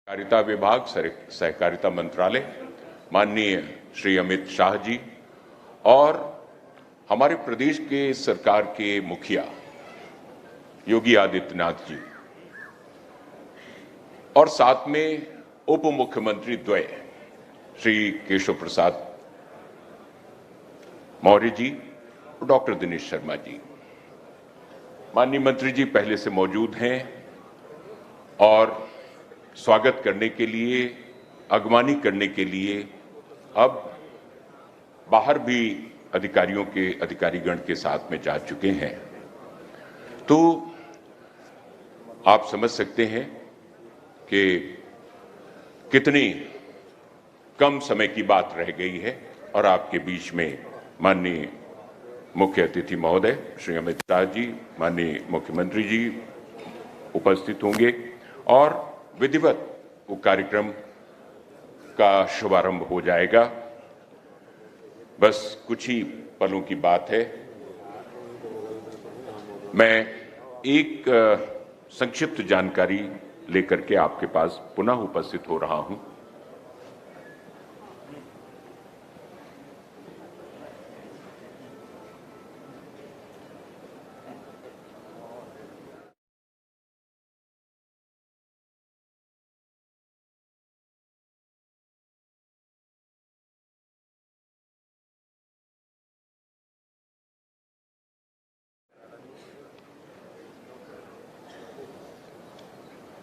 सहकारिता विभाग, सहकारिता मंत्रालय, माननीय श्री अमित शाह जी और हमारे प्रदेश के सरकार के मुखिया योगी आदित्यनाथ जी और साथ में उप मुख्यमंत्री द्वय श्री केशव प्रसाद मौर्य जी और डॉक्टर दिनेश शर्मा जी। माननीय मंत्री जी पहले से मौजूद हैं और स्वागत करने के लिए, अगवानी करने के लिए अब बाहर भी अधिकारीगण के साथ में जा चुके हैं। तो आप समझ सकते हैं कि कितनी कम समय की बात रह गई है और आपके बीच में माननीय मुख्य अतिथि महोदय श्री अमित शाह जी, माननीय मुख्यमंत्री जी उपस्थित होंगे और विधिवत वो कार्यक्रम का शुभारंभ हो जाएगा। बस कुछ ही पलों की बात है। मैं एक संक्षिप्त जानकारी लेकर के आपके पास पुनः उपस्थित हो रहा हूं।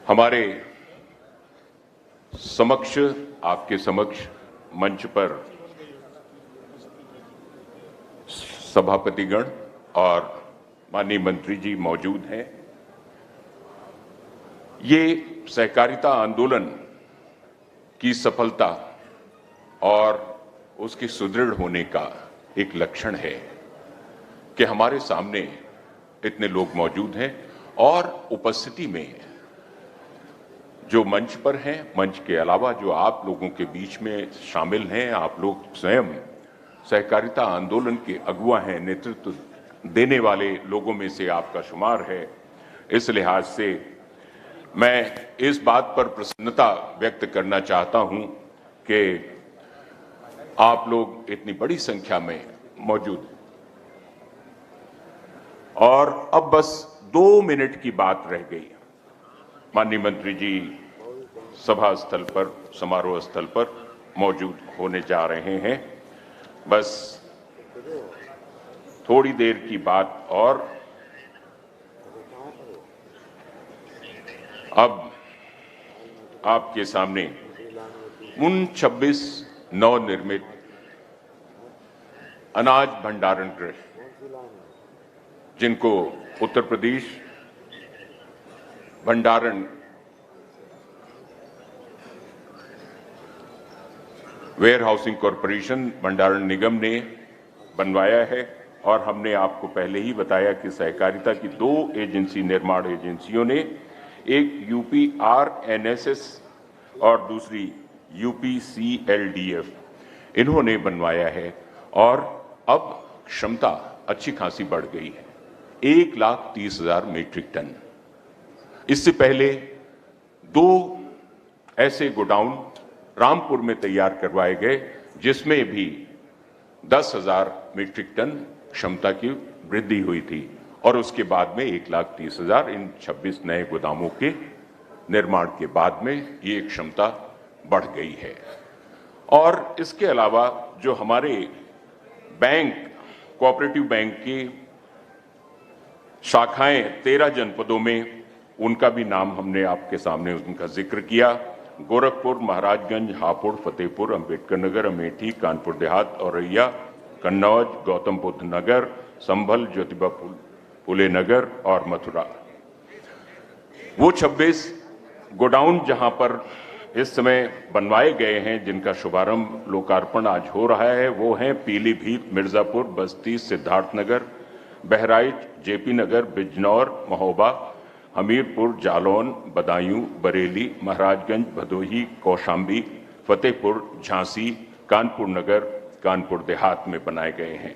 हमारे समक्ष, आपके समक्ष मंच पर सभापतिगण और माननीय मंत्री जी मौजूद हैं। ये सहकारिता आंदोलन की सफलता और उसके सुदृढ़ होने का एक लक्षण है कि हमारे सामने इतने लोग मौजूद हैं और उपस्थिति में जो मंच पर हैं, मंच के अलावा जो आप लोगों के बीच में शामिल हैं, आप लोग स्वयं सहकारिता आंदोलन के अगुवा हैं, नेतृत्व देने वाले लोगों में से आपका शुमार है। इस लिहाज से मैं इस बात पर प्रसन्नता व्यक्त करना चाहता हूं कि आप लोग इतनी बड़ी संख्या में मौजूद हैं। और अब बस 2 मिनट की बात रह गई। माननीय मंत्री जी सभा स्थल पर, समारोह स्थल पर मौजूद होने जा रहे हैं। बस थोड़ी देर की बात और अब आपके सामने उन 26 नवनिर्मित अनाज भंडारण गृह, जिनको उत्तर प्रदेश भंडारण वेयर हाउसिंग कॉरपोरेशन, भंडारण निगम ने बनवाया है। और हमने आपको पहले ही बताया कि सहकारिता की 2 एजेंसी, निर्माण एजेंसियों ने, एक UPRNSS और दूसरी UPCLDF, इन्होंने बनवाया है। और अब क्षमता अच्छी खासी बढ़ गई है, 1,30,000 मीट्रिक टन। इससे पहले 2 ऐसे गोडाउन रामपुर में तैयार करवाए गए, जिसमें भी 10,000 मीट्रिक टन क्षमता की वृद्धि हुई थी। और उसके बाद में 1,30,000, इन 26 नए गोदामों के निर्माण के बाद में ये क्षमता बढ़ गई है। और इसके अलावा जो हमारे बैंक, कोऑपरेटिव बैंक की शाखाएं 13 जनपदों में, उनका भी नाम हमने आपके सामने उनका जिक्र किया। गोरखपुर, महाराजगंज, हापुड़, फतेहपुर, अंबेडकर नगर, अमेठी, कानपुर देहात, औरैया, कन्नौज, गौतम बुद्ध नगर, संभल, ज्योतिबा फुले नगर और मथुरा। वो 26 गोडाउन जहां पर इस समय बनवाए गए हैं, जिनका शुभारंभ, लोकार्पण आज हो रहा है, वो हैं पीलीभीत, मिर्जापुर, बस्ती, सिद्धार्थनगर, बहराइच, जेपी नगर, बिजनौर, महोबा, हमीरपुर, जालौन, बदायूं, बरेली, महाराजगंज, भदोही, कौशाम्बी, फतेहपुर, झांसी, कानपुर नगर, कानपुर देहात में बनाए गए हैं।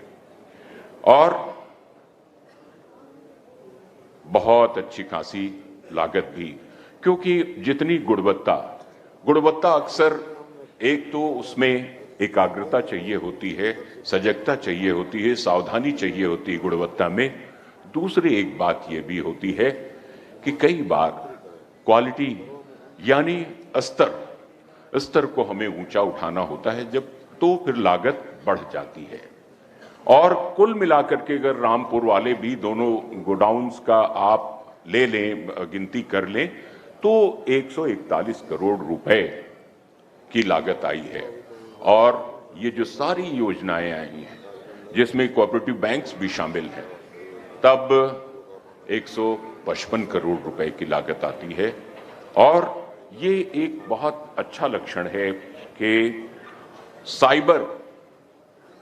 और बहुत अच्छी खासी लागत भी, क्योंकि जितनी गुणवत्ता गुणवत्ता अक्सर एक तो उसमें एकाग्रता चाहिए होती है, सजगता चाहिए होती है, सावधानी चाहिए होती है गुणवत्ता में। दूसरी एक बात यह भी होती है कि कई बार क्वालिटी यानी स्तर को हमें ऊंचा उठाना होता है, जब तो फिर लागत बढ़ जाती है। और कुल मिलाकर के अगर रामपुर वाले भी दोनों गोडाउन्स का आप ले लें, गिनती कर लें, तो 141 करोड़ रुपए की लागत आई है। और ये जो सारी योजनाएं आई हैं, जिसमें कोऑपरेटिव बैंक्स भी शामिल हैं, तब 155 करोड़ रुपए की लागत आती है। और ये एक बहुत अच्छा लक्षण है कि साइबर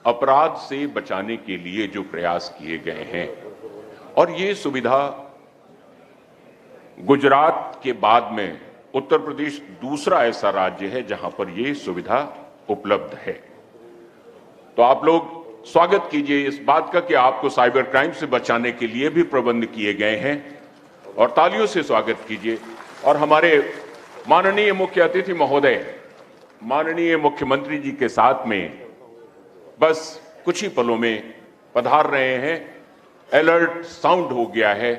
अपराध से बचाने के लिए जो प्रयास किए गए हैं, और ये सुविधा गुजरात के बाद में उत्तर प्रदेश दूसरा ऐसा राज्य है जहां पर ये सुविधा उपलब्ध है। तो आप लोग स्वागत कीजिए इस बात का कि आपको साइबर क्राइम से बचाने के लिए भी प्रबंध किए गए हैं, और तालियों से स्वागत कीजिए। और हमारे माननीय मुख्य अतिथि महोदय, माननीय मुख्यमंत्री जी के साथ में बस कुछ ही पलों में पधार रहे हैं। अलर्ट साउंड हो गया है।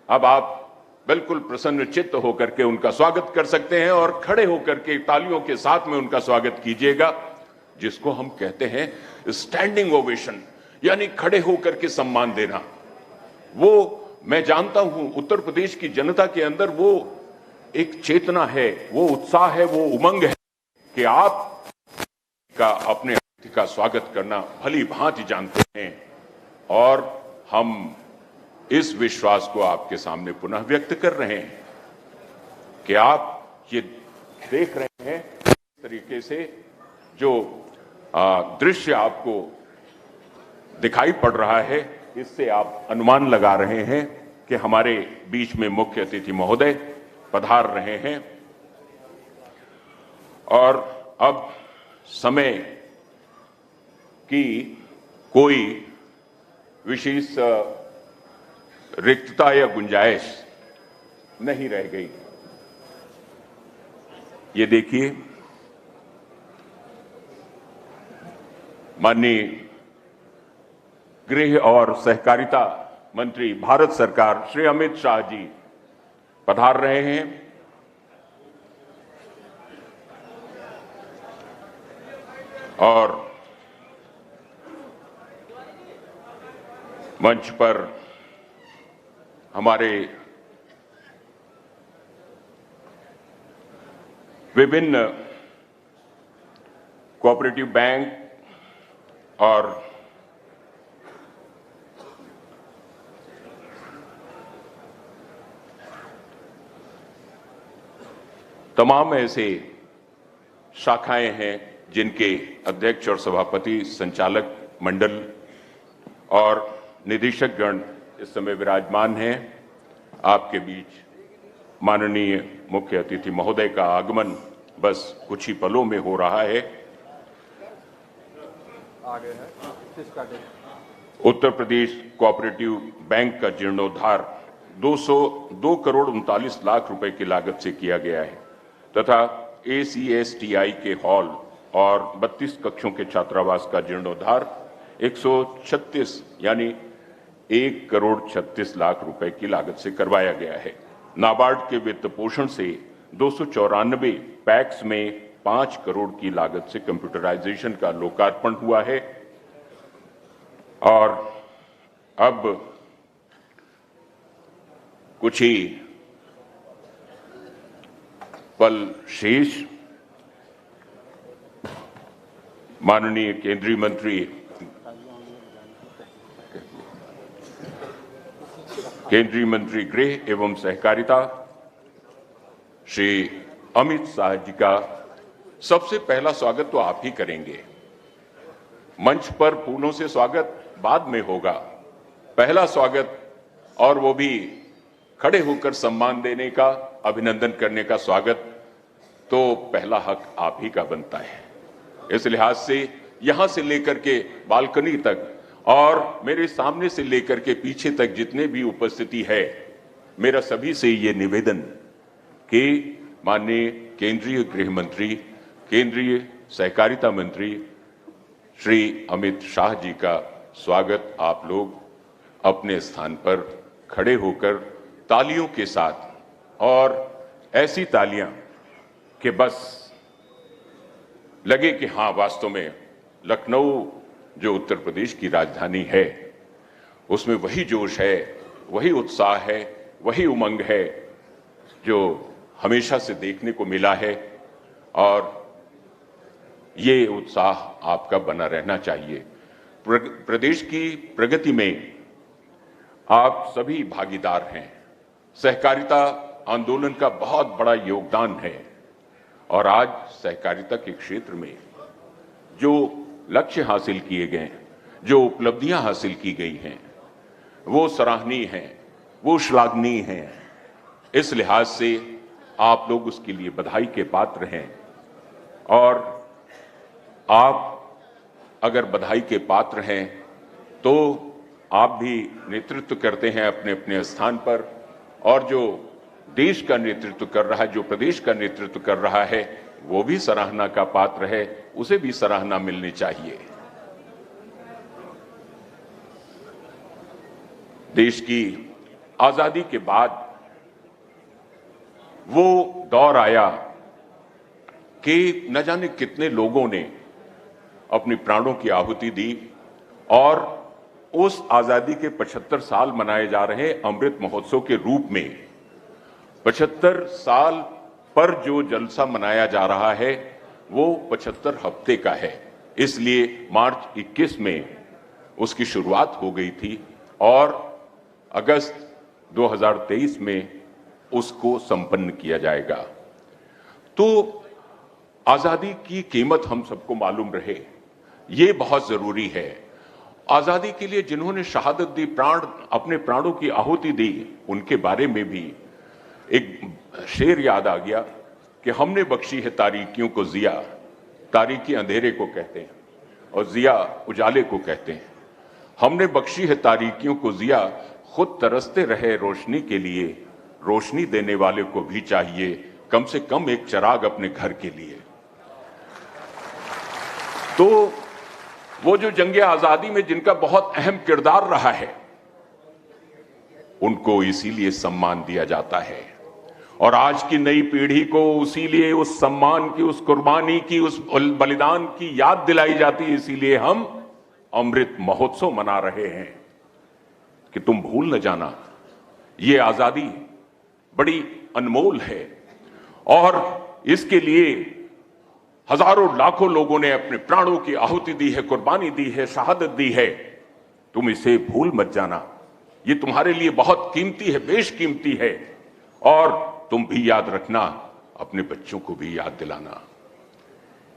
अब आप बिल्कुल प्रसन्न चित्त होकर के उनका स्वागत कर सकते हैं, और खड़े होकर के तालियों के साथ में उनका स्वागत कीजिएगा, जिसको हम कहते हैं स्टैंडिंग ओवेशन, यानी खड़े होकर के सम्मान देना। वो मैं जानता हूं उत्तर प्रदेश की जनता के अंदर वो एक चेतना है, वो उत्साह है, वो उमंग है कि आप का अपने अतिथि का स्वागत करना भली भांति जानते हैं। और हम इस विश्वास को आपके सामने पुनः व्यक्त कर रहे हैं कि आप ये देख रहे हैं इस तरीके से जो दृश्य आपको दिखाई पड़ रहा है, इससे आप अनुमान लगा रहे हैं कि हमारे बीच में मुख्य अतिथि महोदय पधार रहे हैं। और अब समय की कोई विशेष रिक्तता या गुंजाइश नहीं रह गई। ये देखिए, माननीय गृह और सहकारिता मंत्री भारत सरकार श्री अमित शाह जी पधार रहे हैं। और मंच पर हमारे विभिन्न कोऑपरेटिव बैंक और तमाम ऐसे शाखाएं हैं जिनके अध्यक्ष और सभापति, संचालक मंडल और निदेशक गण इस समय विराजमान हैं। आपके बीच माननीय मुख्य अतिथि महोदय का आगमन बस कुछ ही पलों में हो रहा है। उत्तर प्रदेश कोऑपरेटिव बैंक का जीर्णोद्धार 202 करोड़ 39 लाख रुपए की लागत से किया गया है, तथा ACSTI के हॉल और 32 कक्षों के छात्रावास का जीर्णोद्धार 136 यानी 1 करोड़ 36 लाख रुपए की लागत से करवाया गया है। नाबार्ड के वित्त पोषण से 294 पैक्स में 5 करोड़ की लागत से कंप्यूटराइजेशन का लोकार्पण हुआ है। और अब कुछ ही पल शेष माननीय केंद्रीय मंत्री गृह एवं सहकारिता श्री अमित शाह जी का सबसे पहला स्वागत तो आप ही करेंगे। मंच पर फूलों से स्वागत बाद में होगा। पहला स्वागत, और वो भी खड़े होकर सम्मान देने का, अभिनंदन करने का स्वागत, तो पहला हक आप ही का बनता है। इस लिहाज से यहां से लेकर के बालकनी तक और मेरे सामने से लेकर के पीछे तक जितने भी उपस्थिति है, मेरा सभी से ये निवेदन कि माननीय केंद्रीय गृह मंत्री, केंद्रीय सहकारिता मंत्री श्री अमित शाह जी का स्वागत आप लोग अपने स्थान पर खड़े होकर तालियों के साथ, और ऐसी तालियां कि बस लगे कि हां वास्तव में लखनऊ जो उत्तर प्रदेश की राजधानी है उसमें वही जोश है, वही उत्साह है, वही उमंग है जो हमेशा से देखने को मिला है, और ये उत्साह आपका बना रहना चाहिए। प्रदेश की प्रगति में आप सभी भागीदार हैं। सहकारिता आंदोलन का बहुत बड़ा योगदान है, और आज सहकारिता के क्षेत्र में जो लक्ष्य हासिल किए गए, जो उपलब्धियां हासिल की गई हैं, वो सराहनीय हैं, वो श्लाघनीय हैं। इस लिहाज से आप लोग उसके लिए बधाई के पात्र हैं, और आप अगर बधाई के पात्र हैं तो आप भी नेतृत्व करते हैं अपने अपने स्थान पर, और जो देश का नेतृत्व कर रहा है, जो प्रदेश का नेतृत्व कर रहा है, वो भी सराहना का पात्र है, उसे भी सराहना मिलनी चाहिए। देश की आजादी के बाद वो दौर आया कि न जाने कितने लोगों ने अपनी प्राणों की आहुति दी, और उस आजादी के 75 साल मनाए जा रहे अमृत महोत्सव के रूप में 75 साल पर जो जलसा मनाया जा रहा है वो 75 हफ्ते का है। इसलिए मार्च 21 में उसकी शुरुआत हो गई थी, और अगस्त 2023 में उसको संपन्न किया जाएगा। तो आजादी की कीमत हम सबको मालूम रहे, ये बहुत जरूरी है। आजादी के लिए जिन्होंने शहादत दी, अपने प्राणों की आहुति दी, उनके बारे में भी एक शेर याद आ गया कि हमने बख्शी है तारीकियों को जिया, तारीकी अंधेरे को कहते हैं और जिया उजाले को कहते हैं। हमने बख्शी है तारीकियों को जिया, खुद तरसते रहे रोशनी के लिए, रोशनी देने वाले को भी चाहिए कम से कम एक चिराग अपने घर के लिए। तो वो जो जंगे आजादी में जिनका बहुत अहम किरदार रहा है, उनको इसीलिए सम्मान दिया जाता है, और आज की नई पीढ़ी को इसीलिए उस सम्मान की, उस कुर्बानी की, उस बलिदान की याद दिलाई जाती है। इसीलिए हम अमृत महोत्सव मना रहे हैं कि तुम भूल न जाना, ये आजादी बड़ी अनमोल है, और इसके लिए हजारों लाखों लोगों ने अपने प्राणों की आहुति दी है, कुर्बानी दी है, शहादत दी है। तुम इसे भूल मत जाना, ये तुम्हारे लिए बहुत कीमती है, बेशकीमती है, और तुम भी याद रखना, अपने बच्चों को भी याद दिलाना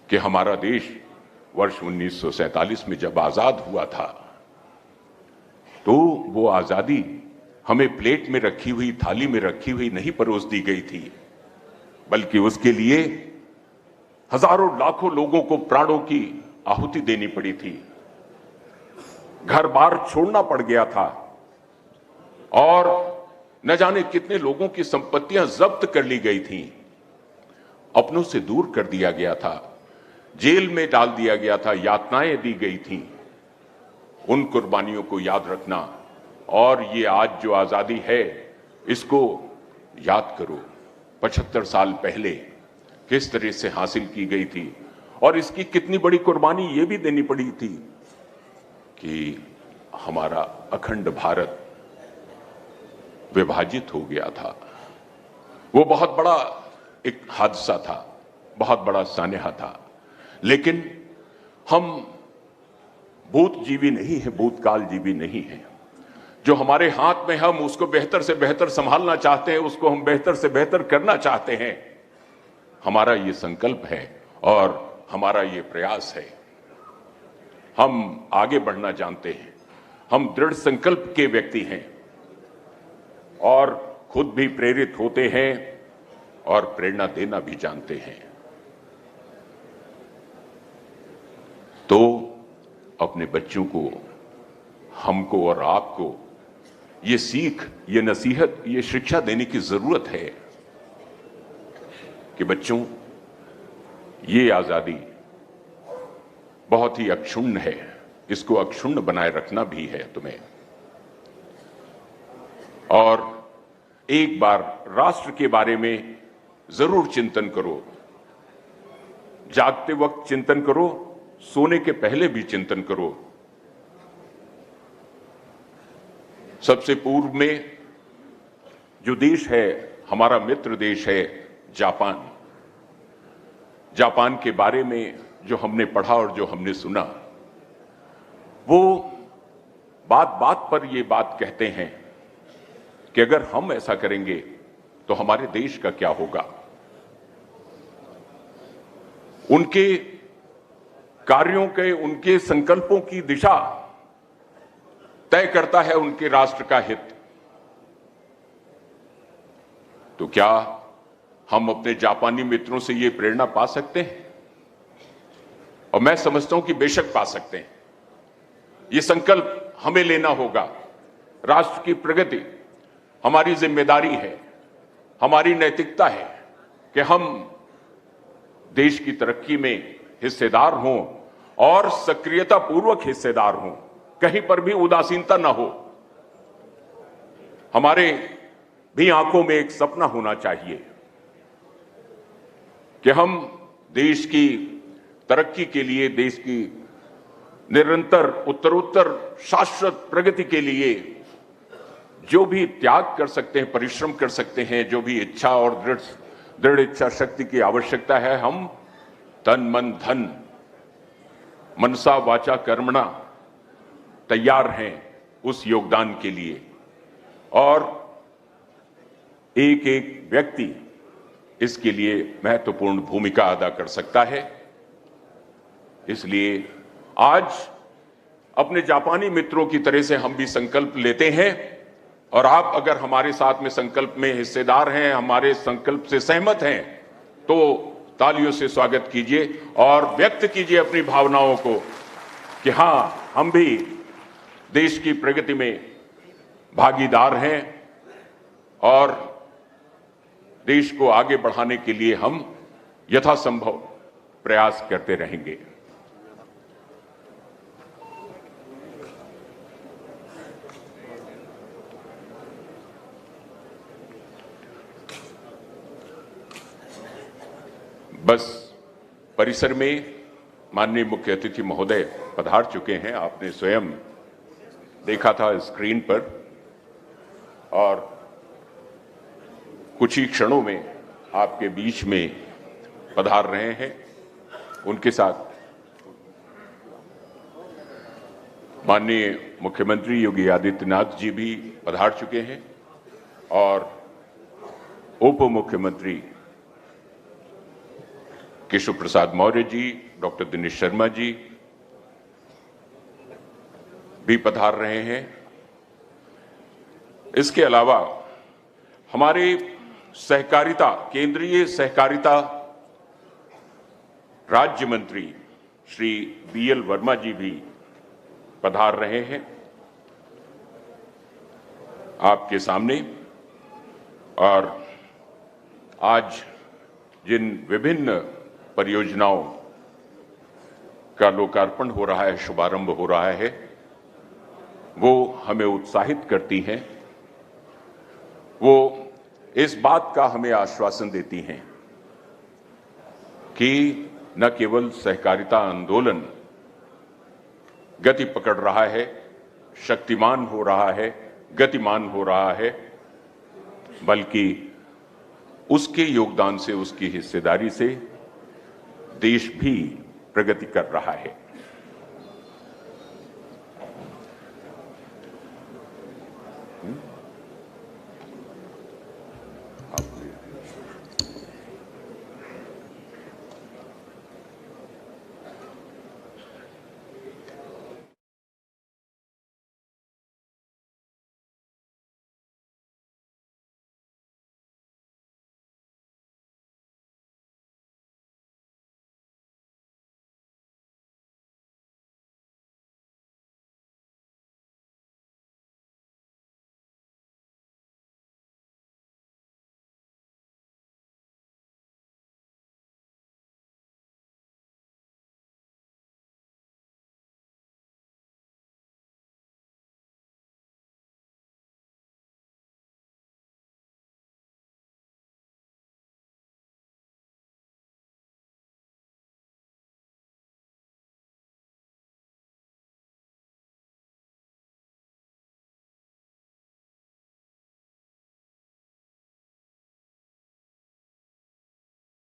कि हमारा देश वर्ष 1947 में जब आजाद हुआ था, तो वो आजादी हमें प्लेट में रखी हुई, थाली में रखी हुई नहीं परोस दी गई थी, बल्कि उसके लिए हजारों लाखों लोगों को प्राणों की आहुति देनी पड़ी थी, घर बार छोड़ना पड़ गया था, और न जाने कितने लोगों की संपत्तियां जब्त कर ली गई थीं, अपनों से दूर कर दिया गया था, जेल में डाल दिया गया था, यातनाएं दी गई थीं। उन कुर्बानियों को याद रखना, और ये आज जो आजादी है इसको याद करो 75 साल पहले किस तरह से हासिल की गई थी, और इसकी कितनी बड़ी कुर्बानी ये भी देनी पड़ी थी कि हमारा अखंड भारत विभाजित हो गया था। वो बहुत बड़ा एक हादसा था, बहुत बड़ा सान्या था, लेकिन हम भूतजीवी नहीं है, भूतकाल जीवी नहीं है। जो हमारे हाथ में, हम उसको बेहतर से बेहतर संभालना चाहते हैं, उसको हम बेहतर से बेहतर करना चाहते हैं। हमारा ये संकल्प है और हमारा ये प्रयास है। हम आगे बढ़ना जानते हैं, हम दृढ़ संकल्प के व्यक्ति हैं, और खुद भी प्रेरित होते हैं और प्रेरणा देना भी जानते हैं। तो अपने बच्चों को, हमको और आपको ये सीख, ये नसीहत, ये शिक्षा देने की जरूरत है कि बच्चों, ये आजादी बहुत ही अक्षुण्ण है, इसको अक्षुण्ण बनाए रखना भी है तुम्हें। और एक बार राष्ट्र के बारे में जरूर चिंतन करो, जागते वक्त चिंतन करो, सोने के पहले भी चिंतन करो। सबसे पूर्व में जो देश है, हमारा मित्र देश है जापान। जापान के बारे में जो हमने पढ़ा और जो हमने सुना, वो बात बात पर ये बात कहते हैं कि अगर हम ऐसा करेंगे तो हमारे देश का क्या होगा। उनके कार्यों के, उनके संकल्पों की दिशा तय करता है उनके राष्ट्र का हित। तो क्या हम अपने जापानी मित्रों से ये प्रेरणा पा सकते हैं? और मैं समझता हूं कि बेशक पा सकते हैं। ये संकल्प हमें लेना होगा। राष्ट्र की प्रगति हमारी जिम्मेदारी है, हमारी नैतिकता है कि हम देश की तरक्की में हिस्सेदार हों और सक्रियता पूर्वक हिस्सेदार हों, कहीं पर भी उदासीनता ना हो। हमारे भी आंखों में एक सपना होना चाहिए कि हम देश की तरक्की के लिए, देश की निरंतर उत्तरोत्तर शाश्वत प्रगति के लिए जो भी त्याग कर सकते हैं, परिश्रम कर सकते हैं, जो भी इच्छा और दृढ़ इच्छा शक्ति की आवश्यकता है, हम तन मन धन मनसा वाचा कर्मणा तैयार हैं उस योगदान के लिए। और एक एक व्यक्ति इसके लिए महत्वपूर्ण भूमिका अदा कर सकता है। इसलिए आज अपने जापानी मित्रों की तरह से हम भी संकल्प लेते हैं, और आप अगर हमारे साथ में संकल्प में हिस्सेदार हैं, हमारे संकल्प से सहमत हैं, तो तालियों से स्वागत कीजिए और व्यक्त कीजिए अपनी भावनाओं को कि हां, हम भी देश की प्रगति में भागीदार हैं और देश को आगे बढ़ाने के लिए हम यथासंभव प्रयास करते रहेंगे। बस परिसर में माननीय मुख्य अतिथि महोदय पधार चुके हैं। आपने स्वयं देखा था स्क्रीन पर, और कुछ ही क्षणों में आपके बीच में पधार रहे हैं। उनके साथ माननीय मुख्यमंत्री योगी आदित्यनाथ जी भी पधार चुके हैं, और उप मुख्यमंत्री केशव प्रसाद मौर्य जी, डॉक्टर दिनेश शर्मा जी भी पधार रहे हैं। इसके अलावा हमारे सहकारिता, केंद्रीय सहकारिता राज्य मंत्री श्री बीएल वर्मा जी भी पधार रहे हैं आपके सामने। और आज जिन विभिन्न परियोजनाओं का लोकार्पण हो रहा है, शुभारंभ हो रहा है, वो हमें उत्साहित करती हैं। वो इस बात का हमें आश्वासन देती हैं कि न केवल सहकारिता आंदोलन गति पकड़ रहा है, शक्तिमान हो रहा है, गतिमान हो रहा है, बल्कि उसके योगदान से, उसकी हिस्सेदारी से देश भी प्रगति कर रहा है।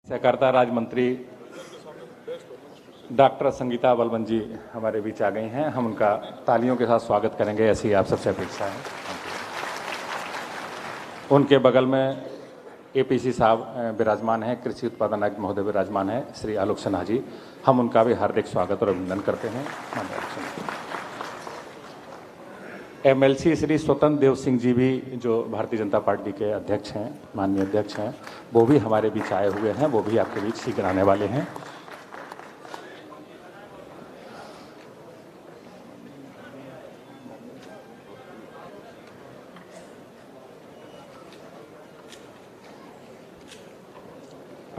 सहकारिता राज्य मंत्री डॉक्टर संगीता बलवंत जी हमारे बीच आ गई हैं। हम उनका तालियों के साथ स्वागत करेंगे, ऐसी आप सबसे अपेक्षा है। उनके बगल में एपीसी साहब विराजमान हैं, कृषि उत्पादन आयुक्त महोदय विराजमान हैं, श्री आलोक सिन्हा जी। हम उनका भी हार्दिक स्वागत और अभिनंदन करते हैं। एमएलसी श्री स्वतंत्र देव सिंह जी भी, जो भारतीय जनता पार्टी के अध्यक्ष हैं, माननीय अध्यक्ष हैं, वो भी हमारे बीच आए हुए हैं। वो भी आपके बीच शीघ्र आने वाले हैं।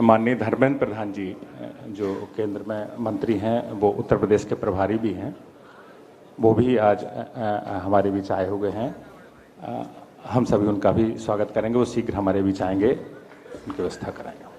माननीय धर्मेंद्र प्रधान जी, जो केंद्र में मंत्री हैं, वो उत्तर प्रदेश के प्रभारी भी हैं, वो भी आज हमारे बीच आए हुए हैं। हम सभी उनका भी स्वागत करेंगे। वो शीघ्र हमारे बीच आएंगे, उनकी व्यवस्था कराएंगे।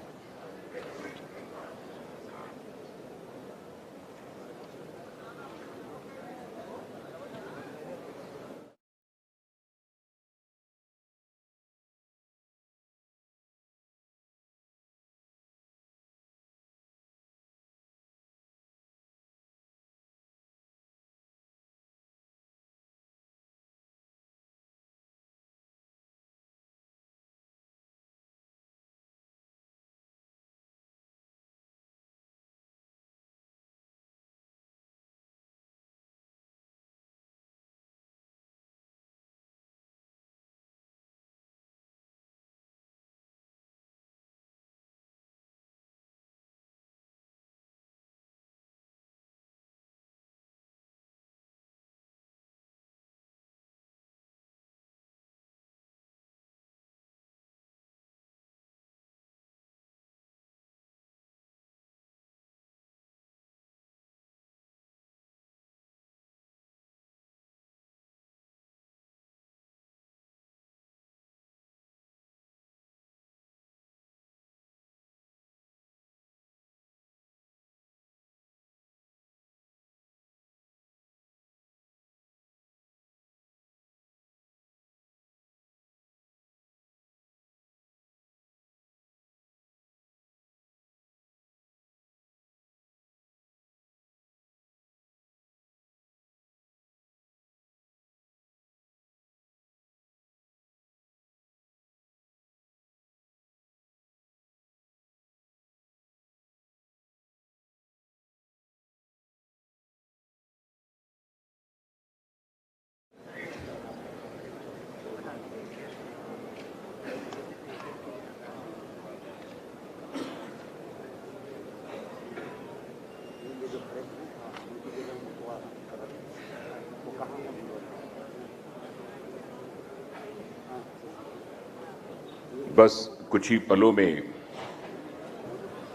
बस कुछ ही पलों में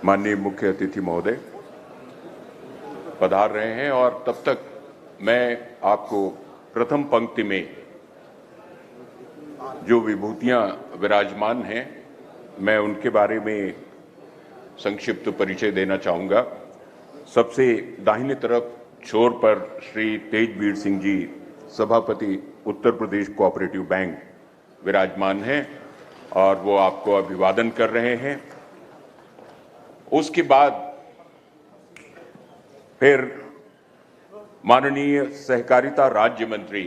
माननीय मुख्य अतिथि महोदय पधार रहे हैं और तब तक मैं आपको प्रथम पंक्ति में जो विभूतियां विराजमान हैं, मैं उनके बारे में संक्षिप्त परिचय देना चाहूंगा। सबसे दाहिने तरफ छोर पर श्री तेजवीर सिंह जी, सभापति उत्तर प्रदेश कोऑपरेटिव बैंक, विराजमान हैं और वो आपको अभिवादन कर रहे हैं। उसके बाद फिर माननीय सहकारिता राज्य मंत्री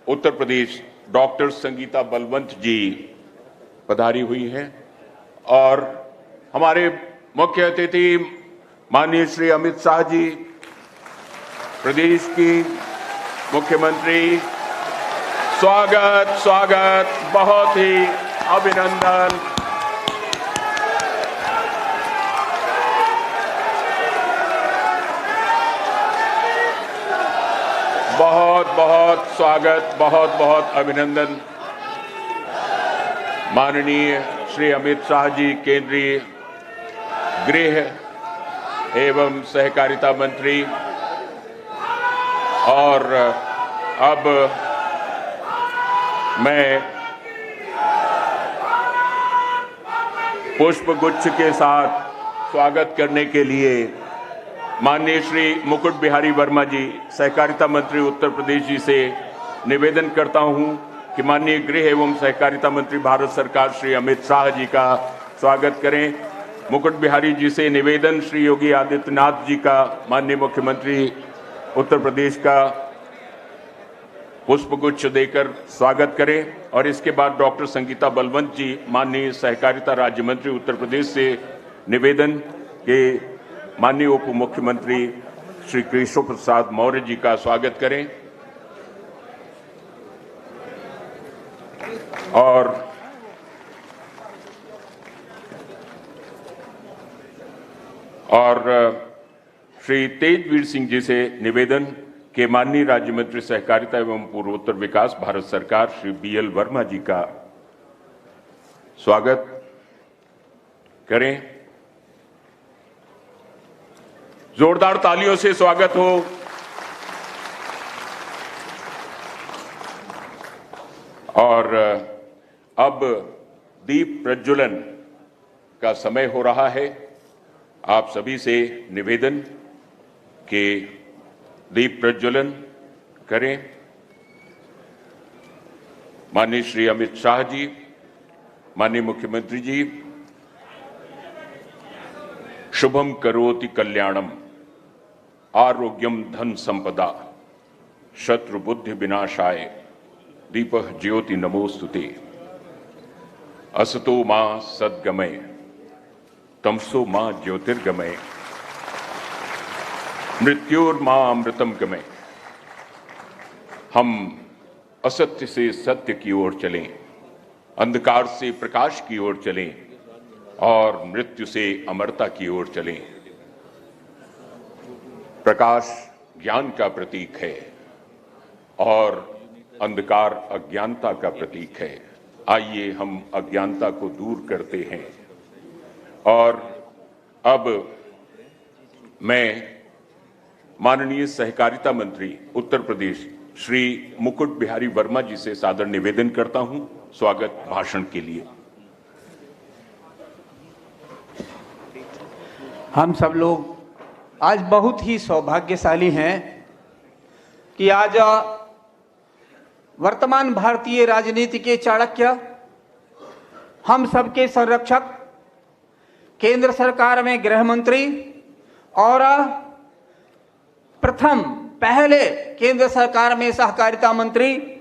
उत्तर प्रदेश डॉक्टर संगीता बलवंत जी पधारी हुई हैं और हमारे मुख्य अतिथि माननीय श्री अमित शाह जी, प्रदेश की मुख्यमंत्री। स्वागत स्वागत, बहुत ही अभिनंदन। बहुत बहुत स्वागत, बहुत बहुत अभिनंदन। माननीय श्री अमित शाह जी, केंद्रीय गृह एवं सहकारिता मंत्री। और अब मैं पुष्पगुच्छ के साथ स्वागत करने के लिए माननीय श्री मुकुट बिहारी वर्मा जी, सहकारिता मंत्री उत्तर प्रदेश जी से निवेदन करता हूं कि माननीय गृह एवं सहकारिता मंत्री भारत सरकार श्री अमित शाह जी का स्वागत करें। मुकुट बिहारी जी से निवेदन, श्री योगी आदित्यनाथ जी का, माननीय मुख्यमंत्री उत्तर प्रदेश का, पुष्पगुच्छ देकर स्वागत करें। और इसके बाद डॉक्टर संगीता बलवंत जी, माननीय सहकारिता राज्य मंत्री उत्तर प्रदेश से निवेदन के माननीय उप मुख्यमंत्री श्री केशव प्रसाद मौर्य जी का स्वागत करें। और श्री तेजवीर सिंह जी से निवेदन के माननीय राज्य मंत्री सहकारिता एवं पूर्वोत्तर विकास भारत सरकार श्री BL वर्मा जी का स्वागत करें। जोरदार तालियों से स्वागत हो। और अब दीप प्रज्वलन का समय हो रहा है। आप सभी से निवेदन के दीप प्रज्वलन करें। माननीय श्री अमित शाह जी, माननीय मुख्यमंत्री जी, शुभम करोति कल्याणम, आरोग्यम धन संपदा, शत्रु बुद्धि विनाशाय, दीपः ज्योति नमोस्तुते, असतो मां सद्गमय, तमसो मां ज्योतिर्गमय, मृत्योर्मा अमृतम गमय। हम असत्य से सत्य की ओर चलें, अंधकार से प्रकाश की ओर चलें और मृत्यु से अमरता की ओर चलें। प्रकाश ज्ञान का प्रतीक है और अंधकार अज्ञानता का प्रतीक है। आइए हम अज्ञानता को दूर करते हैं। और अब मैं माननीय सहकारिता मंत्री उत्तर प्रदेश श्री मुकुट बिहारी वर्मा जी से सादर निवेदन करता हूं स्वागत भाषण के लिए। हम सब लोग आज बहुत ही सौभाग्यशाली हैं कि आज वर्तमान भारतीय राजनीति के चाणक्य, हम सबके संरक्षक, केंद्र सरकार में गृह मंत्री और पहले केंद्र सरकार में सहकारिता मंत्री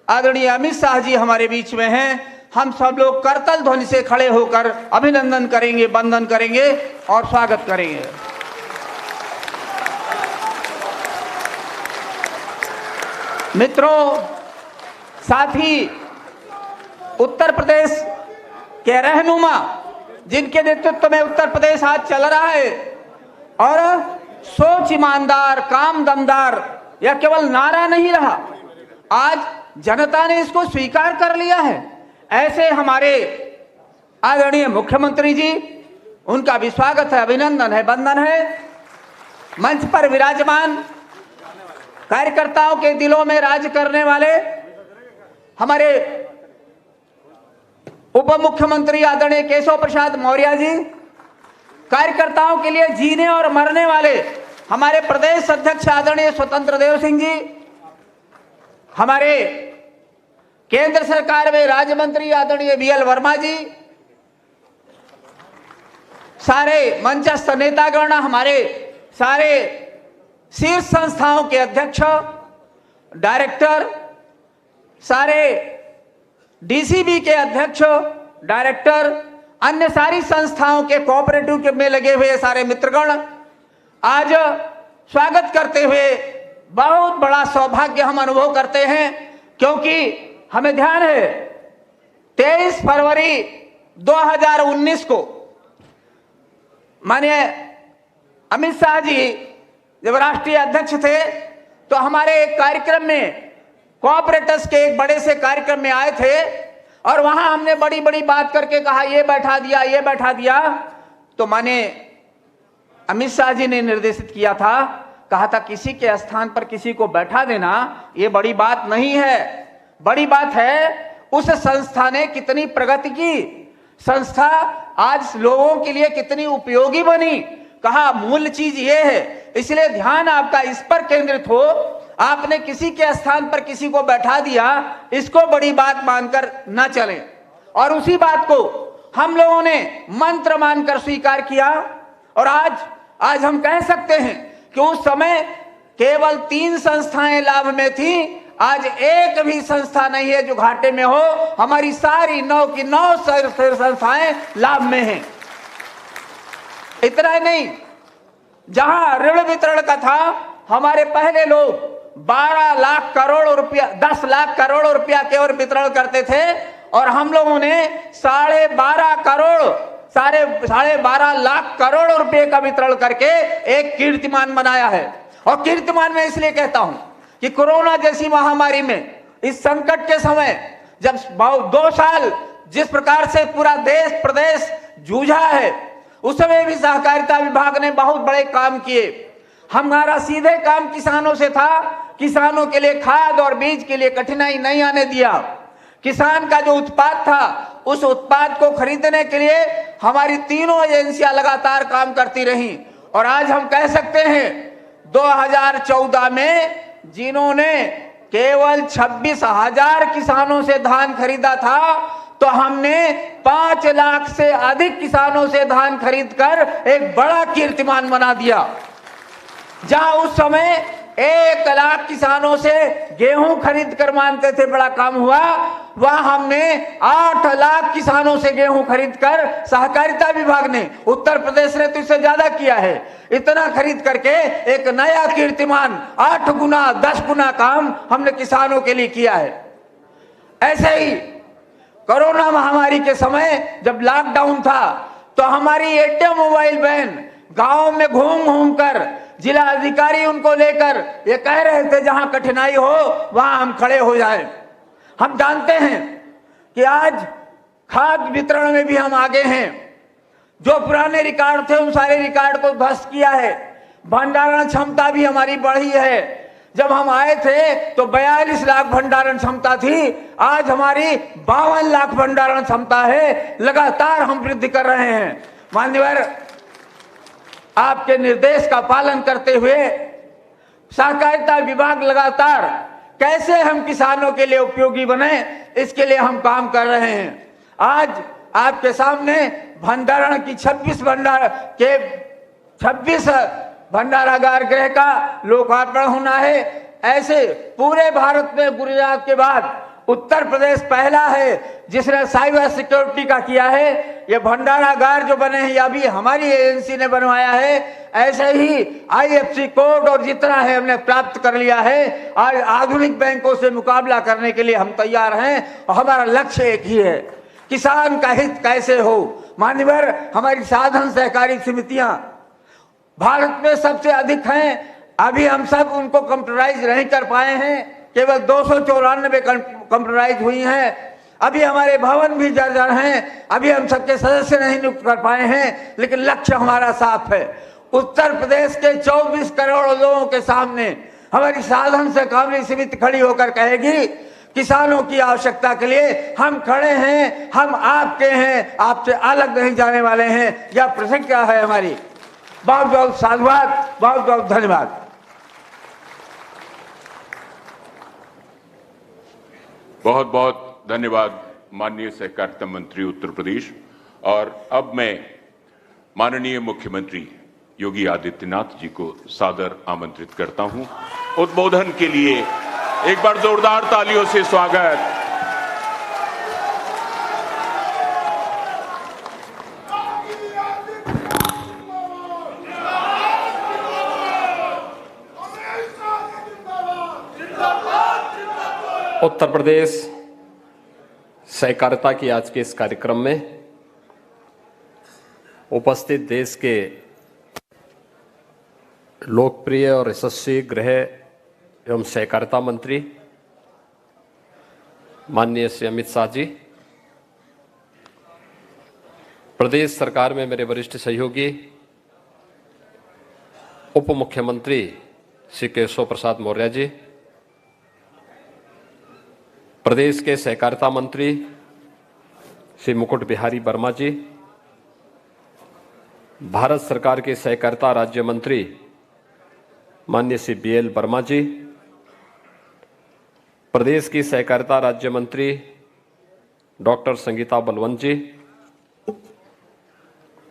आदरणीय अमित शाह जी हमारे बीच में हैं। हम सब लोग करतल ध्वनि से खड़े होकर अभिनंदन करेंगे, वंदन करेंगे और स्वागत करेंगे। मित्रों, साथ ही उत्तर प्रदेश के रहनुमा, जिनके नेतृत्व में उत्तर प्रदेश आज चल रहा है, और सोच ईमानदार, काम दमदार, यह केवल नारा नहीं रहा, आज जनता ने इसको स्वीकार कर लिया है। ऐसे हमारे आदरणीय मुख्यमंत्री जी, उनका भी स्वागत है, अभिनंदन है, वंदन है। मंच पर विराजमान कार्यकर्ताओं के दिलों में राज करने वाले हमारे उप मुख्यमंत्री आदरणीय केशव प्रसाद मौर्य जी, कार्यकर्ताओं के लिए जीने और मरने वाले हमारे प्रदेश अध्यक्ष आदरणीय स्वतंत्र देव सिंह जी, हमारे केंद्र सरकार में राज्य मंत्री आदरणीय BL वर्मा जी, सारे मंचस्थ नेतागण, हमारे सारे शीर्ष संस्थाओं के अध्यक्ष, डायरेक्टर, सारे DCB के अध्यक्ष, डायरेक्टर, अन्य सारी संस्थाओं के कोऑपरेटिव में लगे हुए सारे मित्रगण, आज स्वागत करते हुए बहुत बड़ा सौभाग्य हम अनुभव करते हैं, क्योंकि हमें ध्यान है 23 फरवरी 2019 को माननीय अमित शाह जी जब राष्ट्रीय अध्यक्ष थे, तो हमारे एक कार्यक्रम में, कोऑपरेटर्स के एक बड़े से कार्यक्रम में आए थे, और वहां हमने बड़ी बड़ी बात करके कहा ये बैठा दिया, ये बैठा दिया। तो माने अमित शाह जी ने निर्देशित किया था, कहा था किसी के स्थान पर किसी को बैठा देना ये बड़ी बात नहीं है, बड़ी बात है उस संस्था ने कितनी प्रगति की, संस्था आज लोगों के लिए कितनी उपयोगी बनी। कहा मूल चीज ये है, इसलिए ध्यान आपका इस पर केंद्रित हो। आपने किसी के स्थान पर किसी को बैठा दिया, इसको बड़ी बात मानकर न चलें। और उसी बात को हम लोगों ने मंत्र मानकर स्वीकार किया। और आज हम कह सकते हैं कि उस समय केवल 3 संस्थाएं लाभ में थी, आज एक भी संस्था नहीं है जो घाटे में हो। हमारी सारी 9 की 9 संस्थाएं लाभ में हैं। इतना ही नहीं, जहां ऋण वितरण का था, हमारे पहले लोग 12 लाख करोड़ रुपया 10 लाख करोड़ रुपया केवल वितरण करते थे, और हम लोगों ने 12.5 लाख करोड़ रुपए का वितरण करके एक कीर्तिमान बनाया है। और कीर्तिमान में इसलिए कहता हूं कि कोरोना जैसी महामारी में, इस संकट के समय, जब 2 साल जिस प्रकार से पूरा देश प्रदेश जूझा है, उस समय भी सहकारिता विभाग ने बहुत बड़े काम किए। हमारा सीधे काम किसानों से था। किसानों के लिए खाद और बीज के लिए कठिनाई नहीं आने दिया। किसान का जो उत्पाद था, उस उत्पाद को खरीदने के लिए हमारी तीनों एजेंसियां लगातार काम करती रहीं। और आज हम कह सकते हैं 2014 में जिन्होंने केवल 26,000 किसानों से धान खरीदा था, तो हमने 5 लाख से अधिक किसानों से धान खरीदकर एक बड़ा कीर्तिमान बना दिया। जहां उस समय 1 लाख किसानों से गेहूं खरीद कर मानते थे बड़ा काम हुआ, वहां हमने 8 लाख किसानों से गेहूं खरीदकर, सहकारिता विभाग ने, उत्तर प्रदेश ने तो इससे ज्यादा किया है, इतना खरीद करके एक नया कीर्तिमान 8 गुना 10 गुना काम हमने किसानों के लिए किया है। ऐसे ही कोरोना महामारी के समय जब लॉकडाउन था, तो हमारी एटीएम मोबाइल वैन गांव में घूम घूम कर, जिला अधिकारी उनको लेकर ये कह रहे थे जहां कठिनाई हो वहां हम खड़े हो जाएं। हम जानते हैं कि आज खाद्य वितरण में भी हम आगे हैं। जो पुराने रिकॉर्ड थे, उन सारे रिकॉर्ड को ध्वस्त किया है। भंडारण क्षमता भी हमारी बढ़ी है। जब हम आए थे तो 42 लाख भंडारण क्षमता थी, आज हमारी 52 लाख भंडारण क्षमता है। लगातार हम वृद्धि कर रहे हैं। मान्यवर, आपके निर्देश का पालन करते हुए सहकारिता विभाग लगातार कैसे हम किसानों के लिए उपयोगी बने, इसके लिए हम काम कर रहे हैं। आज आपके सामने भंडारण की 26 भंडारागार गृह का लोकार्पण होना है। ऐसे पूरे भारत में गुजरात के बाद उत्तर प्रदेश पहला है जिसने साइबर सिक्योरिटी का किया है। ये भंडारागार जो बने हैं, यह भी हमारी एजेंसी ने बनवाया है। ऐसे ही IFSC कोड और जितना है हमने प्राप्त कर लिया है। आज आधुनिक बैंकों से मुकाबला करने के लिए हम तैयार हैं, और हमारा लक्ष्य एक ही है, किसान का हित कैसे हो। मान्यवर, हमारी साधन सहकारी समितियां भारत में सबसे अधिक हैं। अभी हम सब उनको कंप्यूटराइज नहीं कर पाए हैं, केवल 294 कंप्यूटराइज हुई हैं। अभी हमारे भवन भी जर्जर हैं, अभी हम सबके सदस्य नहीं नियुक्त कर पाए हैं, लेकिन लक्ष्य हमारा साफ है। उत्तर प्रदेश के 24 करोड़ लोगों के सामने हमारी साधन सहकारी समिति खड़ी होकर कहेगी, किसानों की आवश्यकता के लिए हम खड़े हैं, हम आपके हैं, आपसे अलग नहीं जाने वाले हैं। यह प्रतिज्ञा है हमारी। बहुत बहुत साधुवाद, बहुत बहुत धन्यवाद। बहुत बहुत धन्यवाद माननीय सहकारिता मंत्री उत्तर प्रदेश। और अब मैं माननीय मुख्यमंत्री योगी आदित्यनाथ जी को सादर आमंत्रित करता हूं उद्बोधन के लिए। एक बार जोरदार तालियों से स्वागत। उत्तर प्रदेश सहकारिता की आज के इस कार्यक्रम में उपस्थित देश के लोकप्रिय और यशस्वी गृह एवं सहकारिता मंत्री माननीय श्री अमित शाह जी, प्रदेश सरकार में मेरे वरिष्ठ सहयोगी उप मुख्यमंत्री श्री केशव प्रसाद मौर्य जी, प्रदेश के सहकारिता मंत्री श्री मुकुट बिहारी वर्मा जी, भारत सरकार के सहकारिता राज्य मंत्री माननीय श्री BL वर्मा जी, प्रदेश की सहकारिता राज्य मंत्री डॉक्टर संगीता बलवंत जी,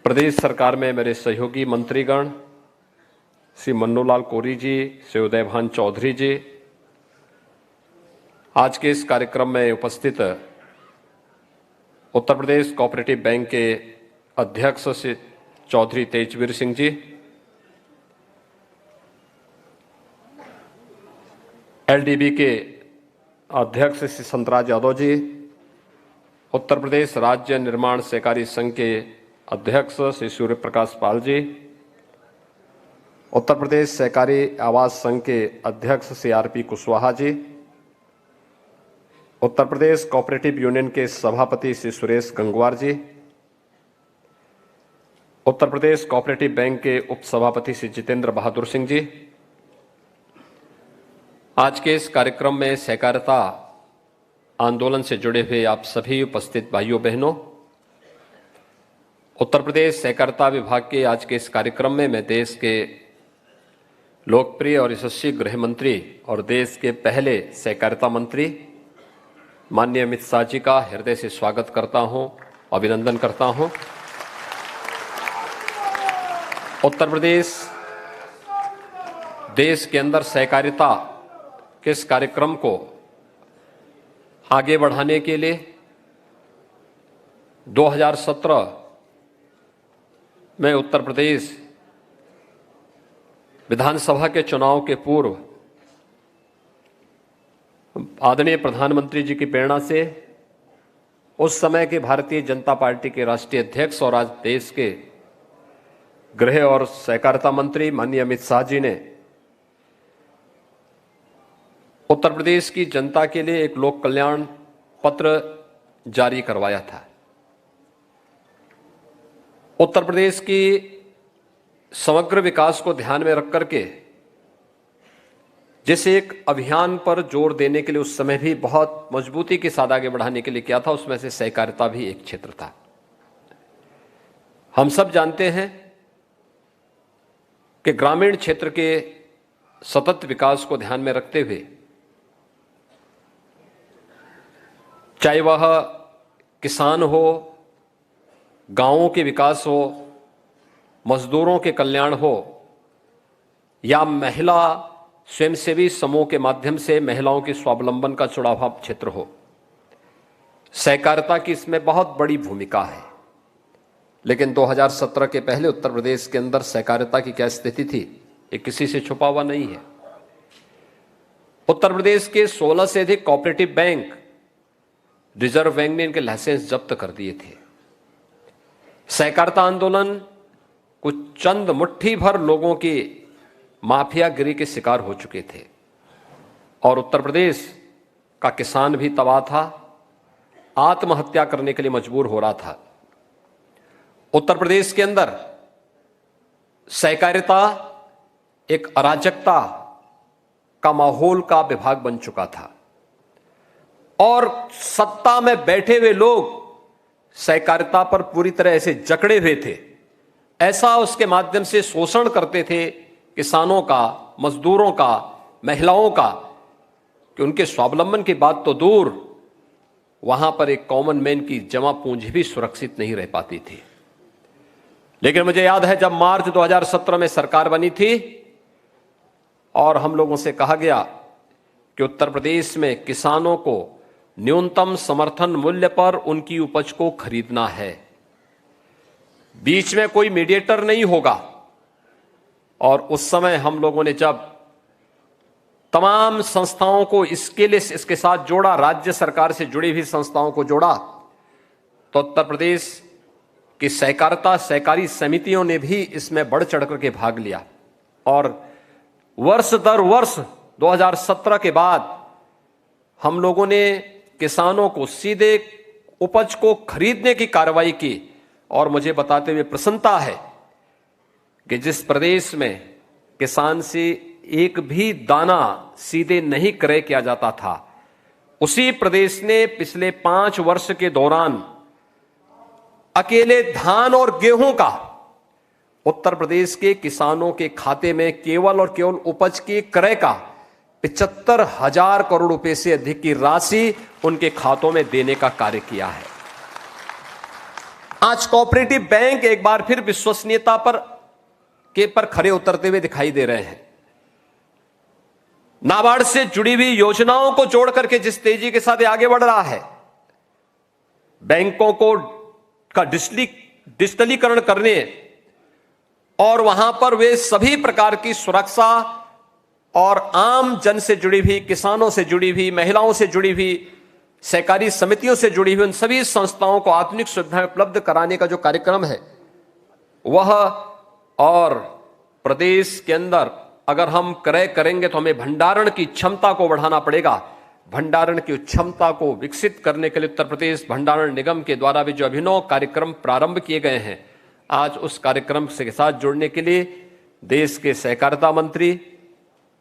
प्रदेश सरकार में मेरे सहयोगी मंत्रीगण श्री मन्नूलाल कोरी जी, श्री उदयभान चौधरी जी, आज के इस कार्यक्रम में उपस्थित उत्तर प्रदेश कोऑपरेटिव बैंक के अध्यक्ष श्री चौधरी तेजवीर सिंह जी, एलडीबी के अध्यक्ष श्री संतराज यादव जी, उत्तर प्रदेश राज्य निर्माण सहकारी संघ के अध्यक्ष श्री सूर्य प्रकाश पाल जी, उत्तर प्रदेश सहकारी आवास संघ के अध्यक्ष Shri RP Kushwaha ji, Uttar Pradesh cooperative union के सभापति श्री सुरेश गंगवार जी, उत्तर प्रदेश कोऑपरेटिव बैंक के उपसभापति श्री जितेंद्र बहादुर सिंह जी, आज के इस कार्यक्रम में सहकारिता आंदोलन से जुड़े हुए आप सभी उपस्थित भाइयों बहनों, उत्तर प्रदेश सहकारिता विभाग के आज के इस कार्यक्रम में मैं देश के लोकप्रिय और यशस्वी गृह मंत्री और देश के पहले सहकारिता मंत्री माननीय अमित शाह जी का हृदय से स्वागत करता हूं, अभिनंदन करता हूं। उत्तर प्रदेश देश के अंदर सहकारिता के इस कार्यक्रम को आगे बढ़ाने के लिए 2017 में उत्तर प्रदेश विधानसभा के चुनाव के पूर्व आदरणीय प्रधानमंत्री जी की प्रेरणा से उस समय के भारतीय जनता पार्टी के राष्ट्रीय अध्यक्ष और आज देश के गृह और सहकारिता मंत्री माननीय अमित शाह जी ने उत्तर प्रदेश की जनता के लिए एक लोक कल्याण पत्र जारी करवाया था। उत्तर प्रदेश की समग्र विकास को ध्यान में रख करके जिस एक अभियान पर जोर देने के लिए उस समय भी बहुत मजबूती के साथ आगे बढ़ाने के लिए किया था, उसमें से सहकारिता भी एक क्षेत्र था। हम सब जानते हैं कि ग्रामीण क्षेत्र के सतत विकास को ध्यान में रखते हुए चाहे वह किसान हो, गांवों के विकास हो, मजदूरों के कल्याण हो या महिला स्वयंसेवी समूह के माध्यम से महिलाओं के स्वावलंबन का चौड़ावा क्षेत्र हो, सहकारिता की इसमें बहुत बड़ी भूमिका है। लेकिन 2017 के पहले उत्तर प्रदेश के अंदर सहकारिता की क्या स्थिति थी, ये किसी से छुपा हुआ नहीं है। उत्तर प्रदेश के 16 से अधिक कोऑपरेटिव बैंक रिजर्व बैंक ने इनके लाइसेंस जब्त कर दिए थे। सहकारिता आंदोलन कुछ चंद मुट्ठी भर लोगों की माफियागिरी के शिकार हो चुके थे और उत्तर प्रदेश का किसान भी तबाह था, आत्महत्या करने के लिए मजबूर हो रहा था। उत्तर प्रदेश के अंदर सहकारिता एक अराजकता का माहौल का विभाग बन चुका था और सत्ता में बैठे हुए लोग सहकारिता पर पूरी तरह से जकड़े हुए थे। ऐसा उसके माध्यम से शोषण करते थे किसानों का, मजदूरों का, महिलाओं का, कि उनके स्वावलंबन की बात तो दूर, वहां पर एक कॉमन मैन की जमा पूंजी भी सुरक्षित नहीं रह पाती थी। लेकिन मुझे याद है जब मार्च 2017 में सरकार बनी थी और हम लोगों से कहा गया कि उत्तर प्रदेश में किसानों को न्यूनतम समर्थन मूल्य पर उनकी उपज को खरीदना है, बीच में कोई मीडिएटर नहीं होगा। और उस समय हम लोगों ने जब तमाम संस्थाओं को इसके साथ जोड़ा, राज्य सरकार से जुड़ी हुई संस्थाओं को जोड़ा, तो उत्तर प्रदेश की सहकारिता सहकारी समितियों ने भी इसमें बढ़ चढ़ करके भाग लिया और वर्ष दर वर्ष 2017 के बाद हम लोगों ने किसानों को सीधे उपज को खरीदने की कार्रवाई की। और मुझे बताते हुए प्रसन्नता है कि जिस प्रदेश में किसान से एक भी दाना सीधे नहीं क्रय किया जाता था, उसी प्रदेश ने पिछले 5 वर्ष के दौरान अकेले धान और गेहूं का उत्तर प्रदेश के किसानों के खाते में केवल और केवल उपज के क्रय का 75,000 करोड़ रुपए से अधिक की राशि उनके खातों में देने का कार्य किया है। आज कोऑपरेटिव बैंक एक बार फिर विश्वसनीयता पर खरे उतरते हुए दिखाई दे रहे हैं। नाबार्ड से जुड़ी हुई योजनाओं को जोड़ करके जिस तेजी के साथ आगे बढ़ रहा है, बैंकों का डिजिटलीकरण करने और वहां पर वे सभी प्रकार की सुरक्षा और आम जन से जुड़ी हुई, किसानों से जुड़ी हुई, महिलाओं से जुड़ी हुई, सहकारी समितियों से जुड़ी हुई उन सभी संस्थाओं को आधुनिक सुविधाएं उपलब्ध कराने का जो कार्यक्रम है वह, और प्रदेश के अंदर अगर हम क्रय करेंगे तो हमें भंडारण की क्षमता को बढ़ाना पड़ेगा। भंडारण की क्षमता को विकसित करने के लिए उत्तर प्रदेश भंडारण निगम के द्वारा भी जो अभिनव कार्यक्रम प्रारंभ किए गए हैं, आज उस कार्यक्रम के साथ जुड़ने के लिए देश के सहकारिता मंत्री,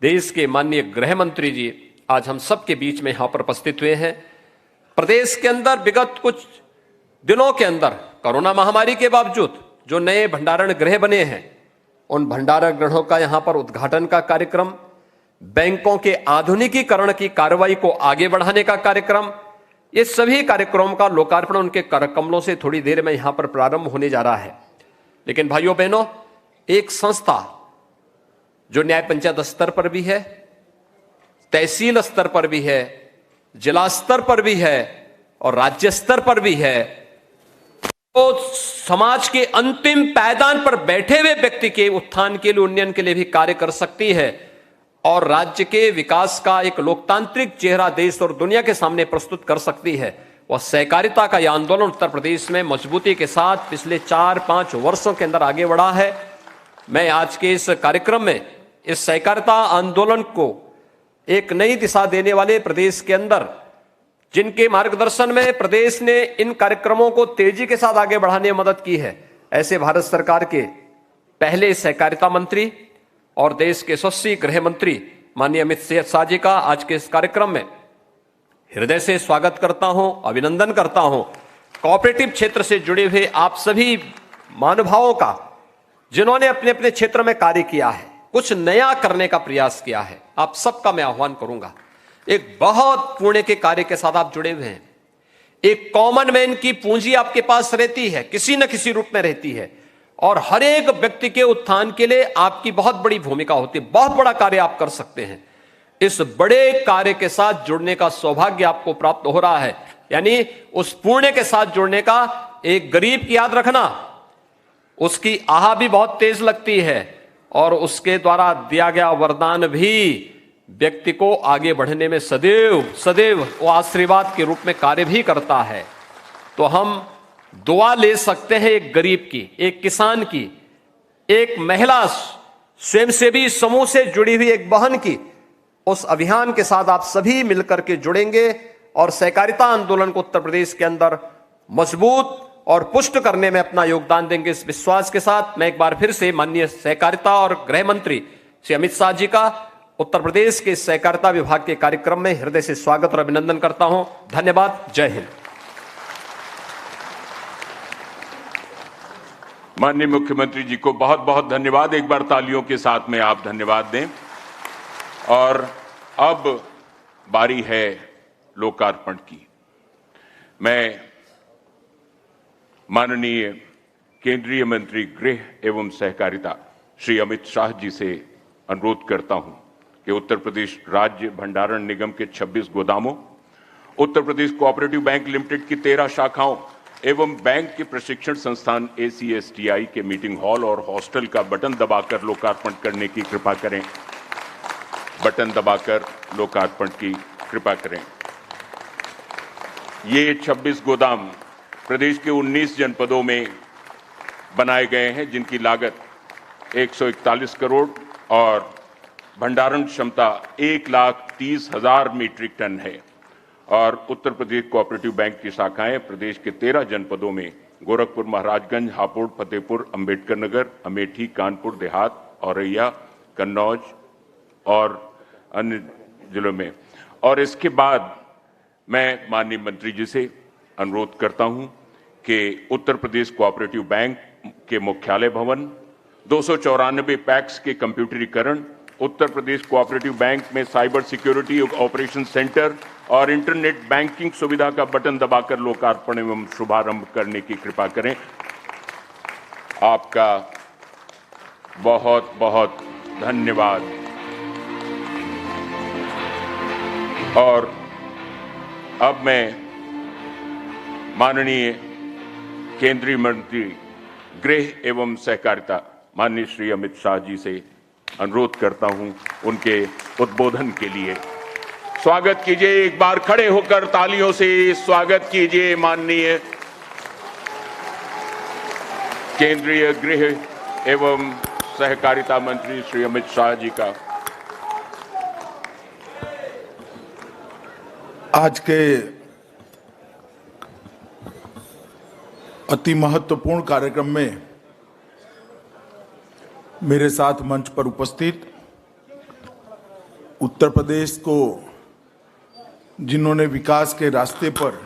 देश के माननीय गृह मंत्री जी आज हम सबके बीच में यहां पर उपस्थित हुए हैं। प्रदेश के अंदर विगत कुछ दिनों के अंदर कोरोना महामारी के बावजूद जो नए भंडारण गृह बने हैं, उन भंडारण गृहों का यहां पर उद्घाटन का कार्यक्रम, बैंकों के आधुनिकीकरण की कार्रवाई को आगे बढ़ाने का कार्यक्रम, ये सभी कार्यक्रमों का लोकार्पण उनके करकमलों से थोड़ी देर में यहां पर प्रारंभ होने जा रहा है। लेकिन भाइयों बहनों, एक संस्था जो न्याय पंचायत स्तर पर भी है, तहसील स्तर पर भी है, जिला स्तर पर भी है और राज्य स्तर पर भी है, तो समाज के अंतिम पायदान पर बैठे हुए व्यक्ति के उत्थान के लिए, उन्नयन के लिए भी कार्य कर सकती है और राज्य के विकास का एक लोकतांत्रिक चेहरा देश और दुनिया के सामने प्रस्तुत कर सकती है। वह सहकारिता का यह आंदोलन उत्तर प्रदेश में मजबूती के साथ पिछले 4-5 वर्षों के अंदर आगे बढ़ा है। मैं आज के इस कार्यक्रम में इस सहकारिता आंदोलन को एक नई दिशा देने वाले प्रदेश के अंदर, जिनके मार्गदर्शन में प्रदेश ने इन कार्यक्रमों को तेजी के साथ आगे बढ़ाने में मदद की है, ऐसे भारत सरकार के पहले सहकारिता मंत्री और देश के यशस्वी गृह मंत्री माननीय अमित शाह जी का आज के इस कार्यक्रम में हृदय से स्वागत करता हूं, अभिनंदन करता हूं। कोऑपरेटिव क्षेत्र से जुड़े हुए आप सभी महानुभावों का, जिन्होंने अपने अपने क्षेत्र में कार्य किया है, कुछ नया करने का प्रयास किया है, आप सबका मैं आह्वान करूंगा। एक बहुत पुण्य के कार्य के साथ आप जुड़े हुए हैं। एक कॉमन मैन की पूंजी आपके पास रहती है, किसी न किसी रूप में रहती है, और हर एक व्यक्ति के उत्थान के लिए आपकी बहुत बड़ी भूमिका होती है। बहुत बड़ा कार्य आप कर सकते हैं। इस बड़े कार्य के साथ जुड़ने का सौभाग्य आपको प्राप्त हो रहा है, यानी उस पुण्य के साथ जुड़ने का। एक गरीब की याद रखना, उसकी आह भी बहुत तेज लगती है और उसके द्वारा दिया गया वरदान भी व्यक्ति को आगे बढ़ने में सदैव सदैव वो आशीर्वाद के रूप में कार्य भी करता है। तो हम दुआ ले सकते हैं एक गरीब की, एक किसान की, एक महिला स्वयंसेवी समूह से जुड़ी हुई एक बहन की। उस अभियान के साथ आप सभी मिलकर के जुड़ेंगे और सहकारिता आंदोलन को उत्तर प्रदेश के अंदर मजबूत और पुष्ट करने में अपना योगदान देंगे। इस विश्वास के साथ मैं एक बार फिर से माननीय सहकारिता और गृह मंत्री श्री अमित शाह जी का उत्तर प्रदेश के सहकारिता विभाग के कार्यक्रम में हृदय से स्वागत और अभिनंदन करता हूं। धन्यवाद। जय हिंद। माननीय मुख्यमंत्री जी को बहुत बहुत धन्यवाद। एक बार तालियों के साथ में आप धन्यवाद दें। और अब बारी है लोकार्पण की। मैं माननीय केंद्रीय मंत्री गृह एवं सहकारिता श्री अमित शाह जी से अनुरोध करता हूं कि उत्तर प्रदेश राज्य भंडारण निगम के 26 गोदामों, Uttar Pradesh cooperative bank limited की 13 शाखाओं एवं बैंक के प्रशिक्षण संस्थान ACSTI के मीटिंग हॉल और हॉस्टल का बटन दबाकर लोकार्पण करने की कृपा करें। बटन दबाकर लोकार्पण की कृपा करें। ये 26 गोदाम प्रदेश के 19 जनपदों में बनाए गए हैं, जिनकी लागत 141 करोड़ और भंडारण क्षमता 1,30,000 मीट्रिक टन है। और उत्तर प्रदेश कोऑपरेटिव बैंक की शाखाएं प्रदेश के 13 जनपदों में गोरखपुर, महाराजगंज, हापुड़, फतेहपुर, अंबेडकर नगर, अमेठी, कानपुर देहात, औरैया, कन्नौज और अन्य जिलों में। और इसके बाद मैं माननीय मंत्री जी से अनुरोध करता हूं कि उत्तर प्रदेश कोऑपरेटिव बैंक के मुख्यालय भवन, 294 पैक्स के कंप्यूटरीकरण, उत्तर प्रदेश कोऑपरेटिव बैंक में साइबर सिक्योरिटी ऑपरेशन सेंटर और इंटरनेट बैंकिंग सुविधा का बटन दबाकर लोकार्पण एवं शुभारंभ करने की कृपा करें। आपका बहुत बहुत धन्यवाद। और अब मैं माननीय केंद्रीय मंत्री गृह एवं सहकारिता माननीय श्री अमित शाह जी से अनुरोध करता हूं उनके उद्बोधन के लिए। स्वागत कीजिए, एक बार खड़े होकर तालियों से स्वागत कीजिए माननीय केंद्रीय गृह एवं सहकारिता मंत्री श्री अमित शाह जी का। आज के अति महत्वपूर्ण कार्यक्रम में मेरे साथ मंच पर उपस्थित उत्तर प्रदेश को जिन्होंने विकास के रास्ते पर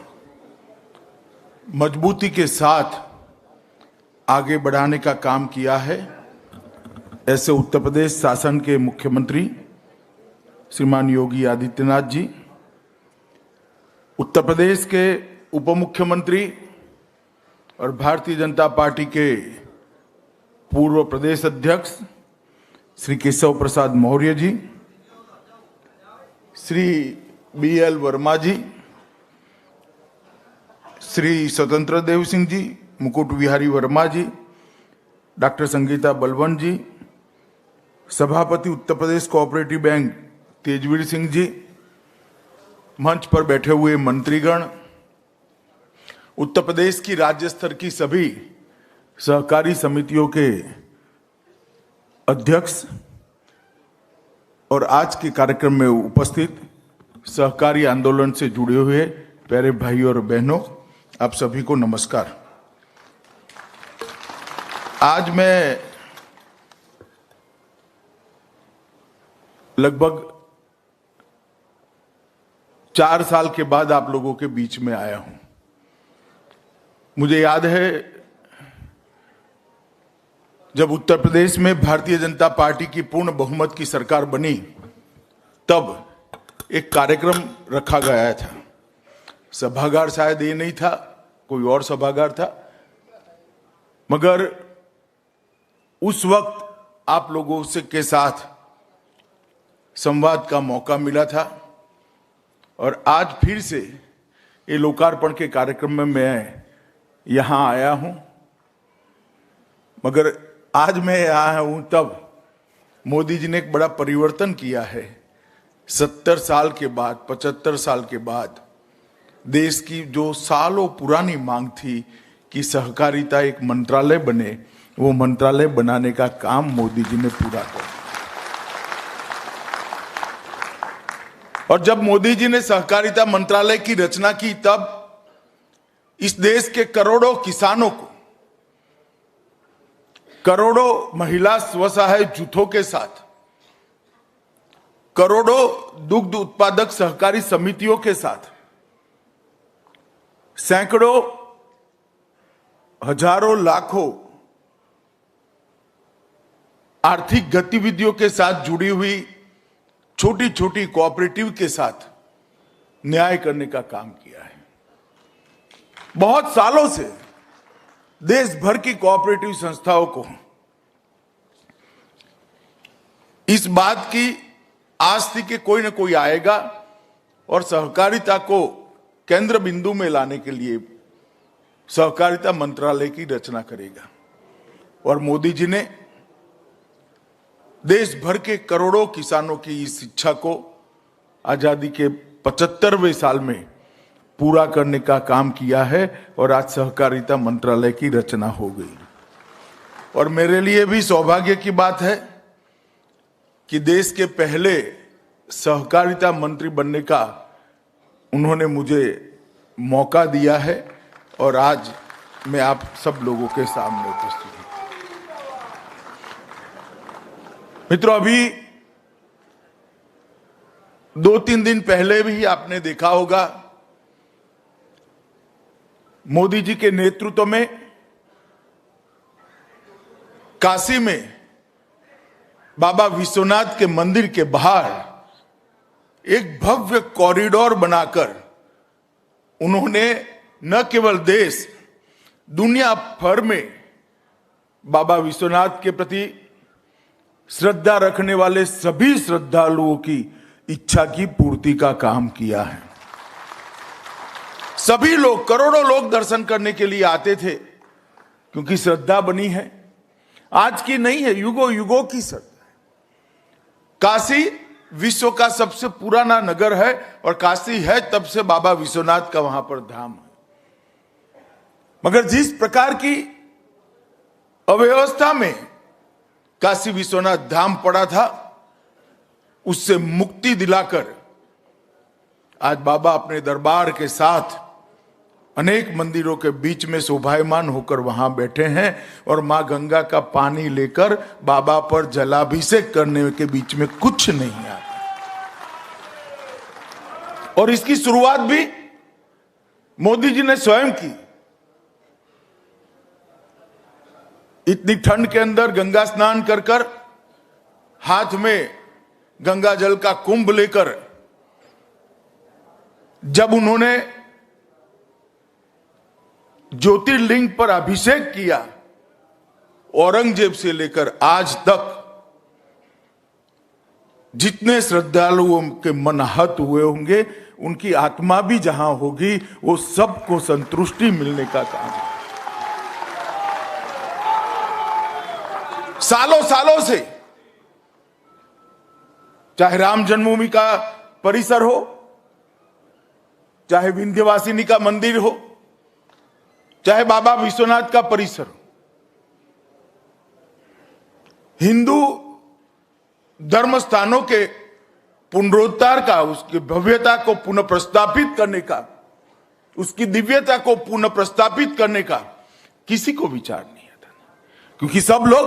मजबूती के साथ आगे बढ़ाने का काम किया है, ऐसे उत्तर प्रदेश शासन के मुख्यमंत्री श्रीमान योगी आदित्यनाथ जी, उत्तर प्रदेश के उप मुख्यमंत्री और भारतीय जनता पार्टी के पूर्व प्रदेश अध्यक्ष श्री केशव प्रसाद मौर्य जी, श्री BL वर्मा जी, श्री स्वतंत्र देव सिंह जी, मुकुट विहारी वर्मा जी, डॉक्टर संगीता बलवंत जी, सभापति उत्तर प्रदेश कोऑपरेटिव बैंक तेजवीर सिंह जी, मंच पर बैठे हुए मंत्रीगण, उत्तर प्रदेश की राज्य स्तर की सभी सहकारी समितियों के अध्यक्ष और आज के कार्यक्रम में उपस्थित सहकारी आंदोलन से जुड़े हुए प्यारे भाई और बहनों, आप सभी को नमस्कार। आज मैं लगभग 4 साल के बाद आप लोगों के बीच में आया हूं। मुझे याद है जब उत्तर प्रदेश में भारतीय जनता पार्टी की पूर्ण बहुमत की सरकार बनी, तब एक कार्यक्रम रखा गया था। सभागार शायद ये नहीं था, कोई और सभागार था, मगर उस वक्त आप लोगों से के साथ संवाद का मौका मिला था और आज फिर से ये लोकार्पण के कार्यक्रम में मैं यहां आया हूं। मगर आज मैं आया हूं तब मोदी जी ने एक बड़ा परिवर्तन किया है। 70 साल के बाद, 75 साल के बाद देश की जो सालों पुरानी मांग थी कि सहकारिता एक मंत्रालय बने, वो मंत्रालय बनाने का काम मोदी जी ने पूरा किया। और जब मोदी जी ने सहकारिता मंत्रालय की रचना की, तब इस देश के करोड़ों किसानों को, करोड़ों महिला स्वसहाय जुटों के साथ, करोड़ों दुग्ध उत्पादक सहकारी समितियों के साथ, सैकड़ों, हजारों, लाखों आर्थिक गतिविधियों के साथ जुड़ी हुई छोटी छोटी कोऑपरेटिव के साथ न्याय करने का काम किया है। बहुत सालों से देश भर की कोऑपरेटिव संस्थाओं को इस बात की आस थी कि कोई ना कोई आएगा और सहकारिता को केंद्र बिंदु में लाने के लिए सहकारिता मंत्रालय की रचना करेगा। और मोदी जी ने देश भर के करोड़ों किसानों की इस इच्छा को आजादी के 75वें साल में पूरा करने का काम किया है और आज सहकारिता मंत्रालय की रचना हो गई। और मेरे लिए भी सौभाग्य की बात है कि देश के पहले सहकारिता मंत्री बनने का उन्होंने मुझे मौका दिया है और आज मैं आप सब लोगों के सामने उपस्थित हूं। मित्रों, अभी 2-3 दिन पहले भी आपने देखा होगा, मोदी जी के नेतृत्व में काशी में बाबा विश्वनाथ के मंदिर के बाहर एक भव्य कॉरिडोर बनाकर उन्होंने न केवल देश, दुनिया भर में बाबा विश्वनाथ के प्रति श्रद्धा रखने वाले सभी श्रद्धालुओं की इच्छा की पूर्ति का काम किया है। सभी लोग, करोड़ों लोग दर्शन करने के लिए आते थे, क्योंकि श्रद्धा बनी है, आज की नहीं है, युगों युगों की श्रद्धा। काशी विश्व का सबसे पुराना नगर है और काशी है तब से बाबा विश्वनाथ का वहां पर धाम है। मगर जिस प्रकार की अव्यवस्था में काशी विश्वनाथ धाम पड़ा था, उससे मुक्ति दिलाकर आज बाबा अपने दरबार के साथ अनेक मंदिरों के बीच में शोभायमान होकर वहां बैठे हैं और मां गंगा का पानी लेकर बाबा पर जलाभिषेक करने के बीच में कुछ नहीं आता। और इसकी शुरुआत भी मोदी जी ने स्वयं की। इतनी ठंड के अंदर गंगा स्नान कर कर, हाथ में गंगा जल का कुंभ लेकर जब उन्होंने ज्योतिर्लिंग पर अभिषेक किया, औरंगजेब से लेकर आज तक जितने श्रद्धालुओं के मन आहत हुए होंगे, उनकी आत्मा भी जहां होगी, वो सबको संतुष्टि मिलने का काम है। सालों सालों से, चाहे राम जन्मभूमि का परिसर हो, चाहे विंध्यवासिनी का मंदिर हो, चाहे बाबा विश्वनाथ का परिसर, हिंदू धर्म स्थानों के पुनरुद्धार का, उसकी भव्यता को पुनः प्रस्तापित करने का, उसकी दिव्यता को पुनः प्रस्तापित करने का किसी को विचार नहीं आता, क्योंकि सब लोग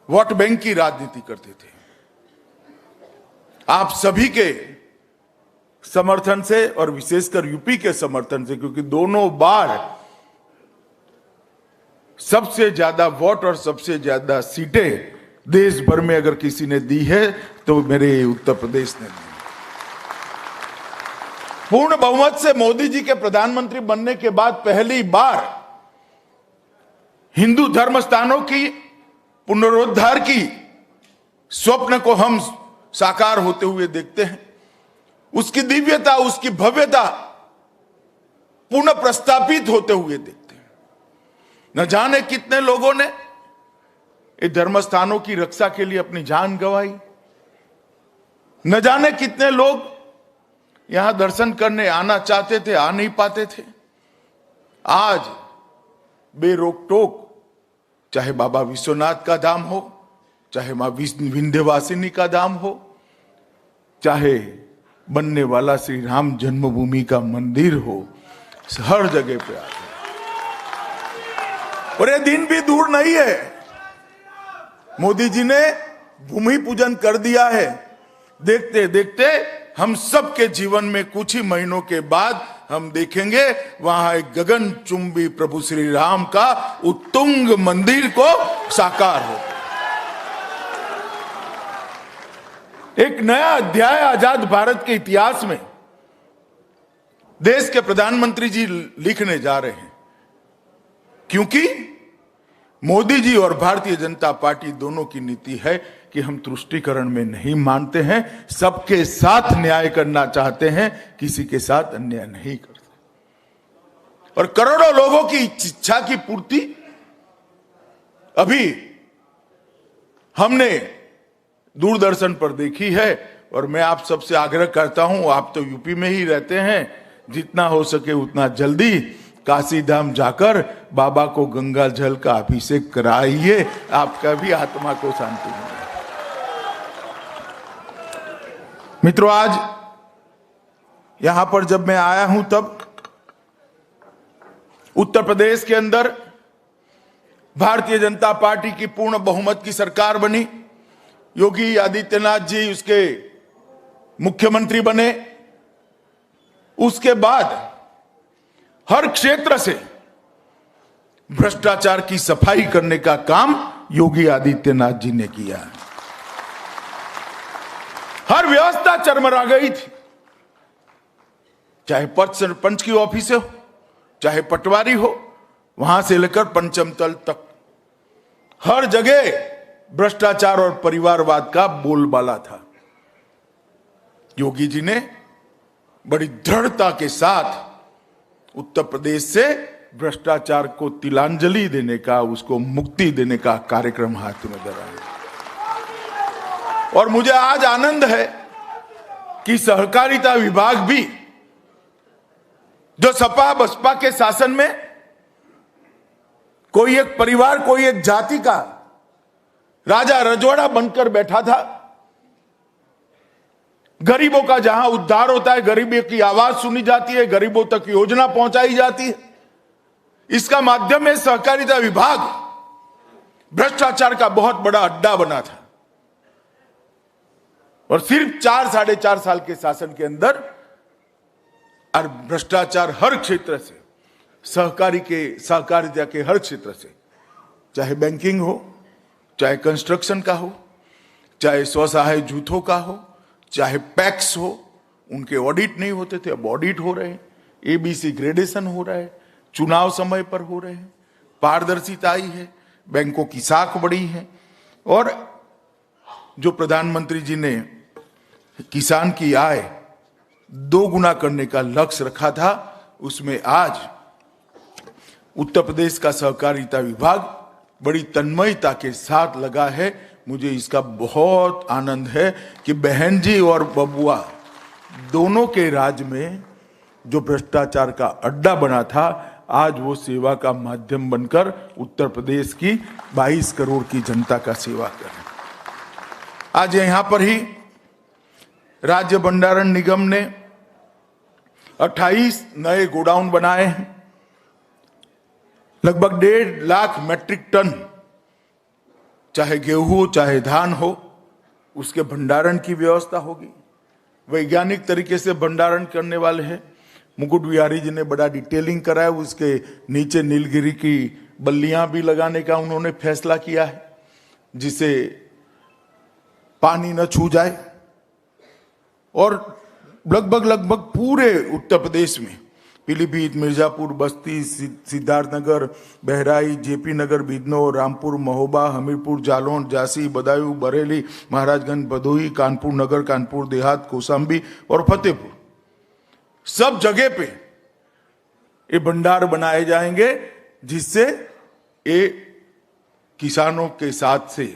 वोट बैंक की राजनीति करते थे। आप सभी के समर्थन से और विशेषकर यूपी के समर्थन से, क्योंकि दोनों बार सबसे ज्यादा वोट और सबसे ज्यादा सीटें देश भर में अगर किसी ने दी है तो मेरे उत्तर प्रदेश ने दी। पूर्ण बहुमत से मोदी जी के प्रधानमंत्री बनने के बाद पहली बार हिंदू धर्म स्थानों की पुनरुद्धार की स्वप्न को हम साकार होते हुए देखते हैं। उसकी दिव्यता, उसकी भव्यता पुनः प्रस्तापित होते हुए देखते हैं। न जाने कितने लोगों ने इस धर्म स्थानों की रक्षा के लिए अपनी जान गंवाई, न जाने कितने लोग यहां दर्शन करने आना चाहते थे, आ नहीं पाते थे। आज बेरोक टोक, चाहे बाबा विश्वनाथ का धाम हो, चाहे मां विंध्यवासिनी का धाम हो, चाहे बनने वाला श्री राम जन्मभूमि का मंदिर हो, हर जगह पे आ गए। और ये दिन भी दूर नहीं है, मोदी जी ने भूमि पूजन कर दिया है। देखते देखते हम सबके जीवन में कुछ ही महीनों के बाद हम देखेंगे वहां एक गगनचुंबी प्रभु श्री राम का उत्तुंग मंदिर को साकार हो। एक नया अध्याय आजाद भारत के इतिहास में देश के प्रधानमंत्री जी लिखने जा रहे हैं, क्योंकि मोदी जी और भारतीय जनता पार्टी दोनों की नीति है कि हम तुष्टीकरण में नहीं मानते हैं, सबके साथ न्याय करना चाहते हैं, किसी के साथ अन्याय नहीं करते। और करोड़ों लोगों की इच्छा की पूर्ति अभी हमने दूरदर्शन पर देखी है। और मैं आप सबसे आग्रह करता हूं, आप तो यूपी में ही रहते हैं, जितना हो सके उतना जल्दी काशी धाम जाकर बाबा को गंगा जल का अभिषेक कराइए, आपका भी आत्मा को शांति मिले। मित्रों, आज यहां पर जब मैं आया हूं तब उत्तर प्रदेश के अंदर भारतीय जनता पार्टी की पूर्ण बहुमत की सरकार बनी। योगी आदित्यनाथ जी उसके मुख्यमंत्री बने। उसके बाद हर क्षेत्र से भ्रष्टाचार की सफाई करने का काम योगी आदित्यनाथ जी ने किया है। हर व्यवस्था चरमरा गई थी, चाहे पद सरपंच की ऑफिस हो, चाहे पटवारी हो, वहां से लेकर पंचम तल तक हर जगह भ्रष्टाचार और परिवारवाद का बोलबाला था। योगी जी ने बड़ी दृढ़ता के साथ उत्तर प्रदेश से भ्रष्टाचार को तिलांजलि देने का, उसको मुक्ति देने का कार्यक्रम हाथ में धरा है। और मुझे आज आनंद है कि सहकारिता विभाग भी, जो सपा बसपा के शासन में कोई एक परिवार, कोई एक जाति का राजा रजवाड़ा बनकर बैठा था, गरीबों का जहां उद्धार होता है, गरीबों की आवाज सुनी जाती है, गरीबों तक योजना पहुंचाई जाती है, इसका माध्यम है सहकारिता विभाग भ्रष्टाचार का बहुत बड़ा अड्डा बना था। और सिर्फ 4-4.5 साल के शासन के अंदर और भ्रष्टाचार हर क्षेत्र से, सहकारिता के हर क्षेत्र से, चाहे बैंकिंग हो, चाहे कंस्ट्रक्शन का हो, चाहे स्वसहाय जूथों का हो, चाहे पैक्स हो, उनके ऑडिट नहीं होते थे, अब ऑडिट हो रहे हैं, एबीसी ग्रेडेशन हो रहा है, चुनाव समय पर हो रहे हैं, पारदर्शिता आई है, बैंकों की साख बढ़ी है। और जो प्रधानमंत्री जी ने किसान की आय 2 गुना करने का लक्ष्य रखा था, उसमें आज उत्तर प्रदेश का सहकारिता विभाग बड़ी तन्मयता के साथ लगा है। मुझे इसका बहुत आनंद है कि बहन जी और बबुआ दोनों के राज में जो भ्रष्टाचार का अड्डा बना था, आज वो सेवा का माध्यम बनकर उत्तर प्रदेश की 22 करोड़ की जनता का सेवा कर रहे हैं। आज यहां पर ही राज्य भंडारण निगम ने 28 नए गोडाउन बनाए हैं, लगभग 1.5 लाख मैट्रिक टन, चाहे गेहूं हो चाहे धान हो, उसके भंडारण की व्यवस्था होगी। वैज्ञानिक तरीके से भंडारण करने वाले हैं। मुकुट बिहारी जी ने बड़ा डिटेलिंग कराया, उसके नीचे नीलगिरी की बल्लियां भी लगाने का उन्होंने फैसला किया है, जिसे पानी न छू जाए। और लगभग पूरे उत्तर प्रदेश में पीलीभीत, मिर्जापुर, बस्ती, सिद्धार्थनगर, बहराइच, जेपी नगर, बिजनौर, रामपुर, महोबा, हमीरपुर, जालौन, झांसी, बदायूं, बरेली, महाराजगंज, भदोही, कानपुर नगर, कानपुर देहात, कौशाम्बी और फतेहपुर, सब जगह पे ये भंडार बनाए जाएंगे, जिससे ये किसानों के साथ से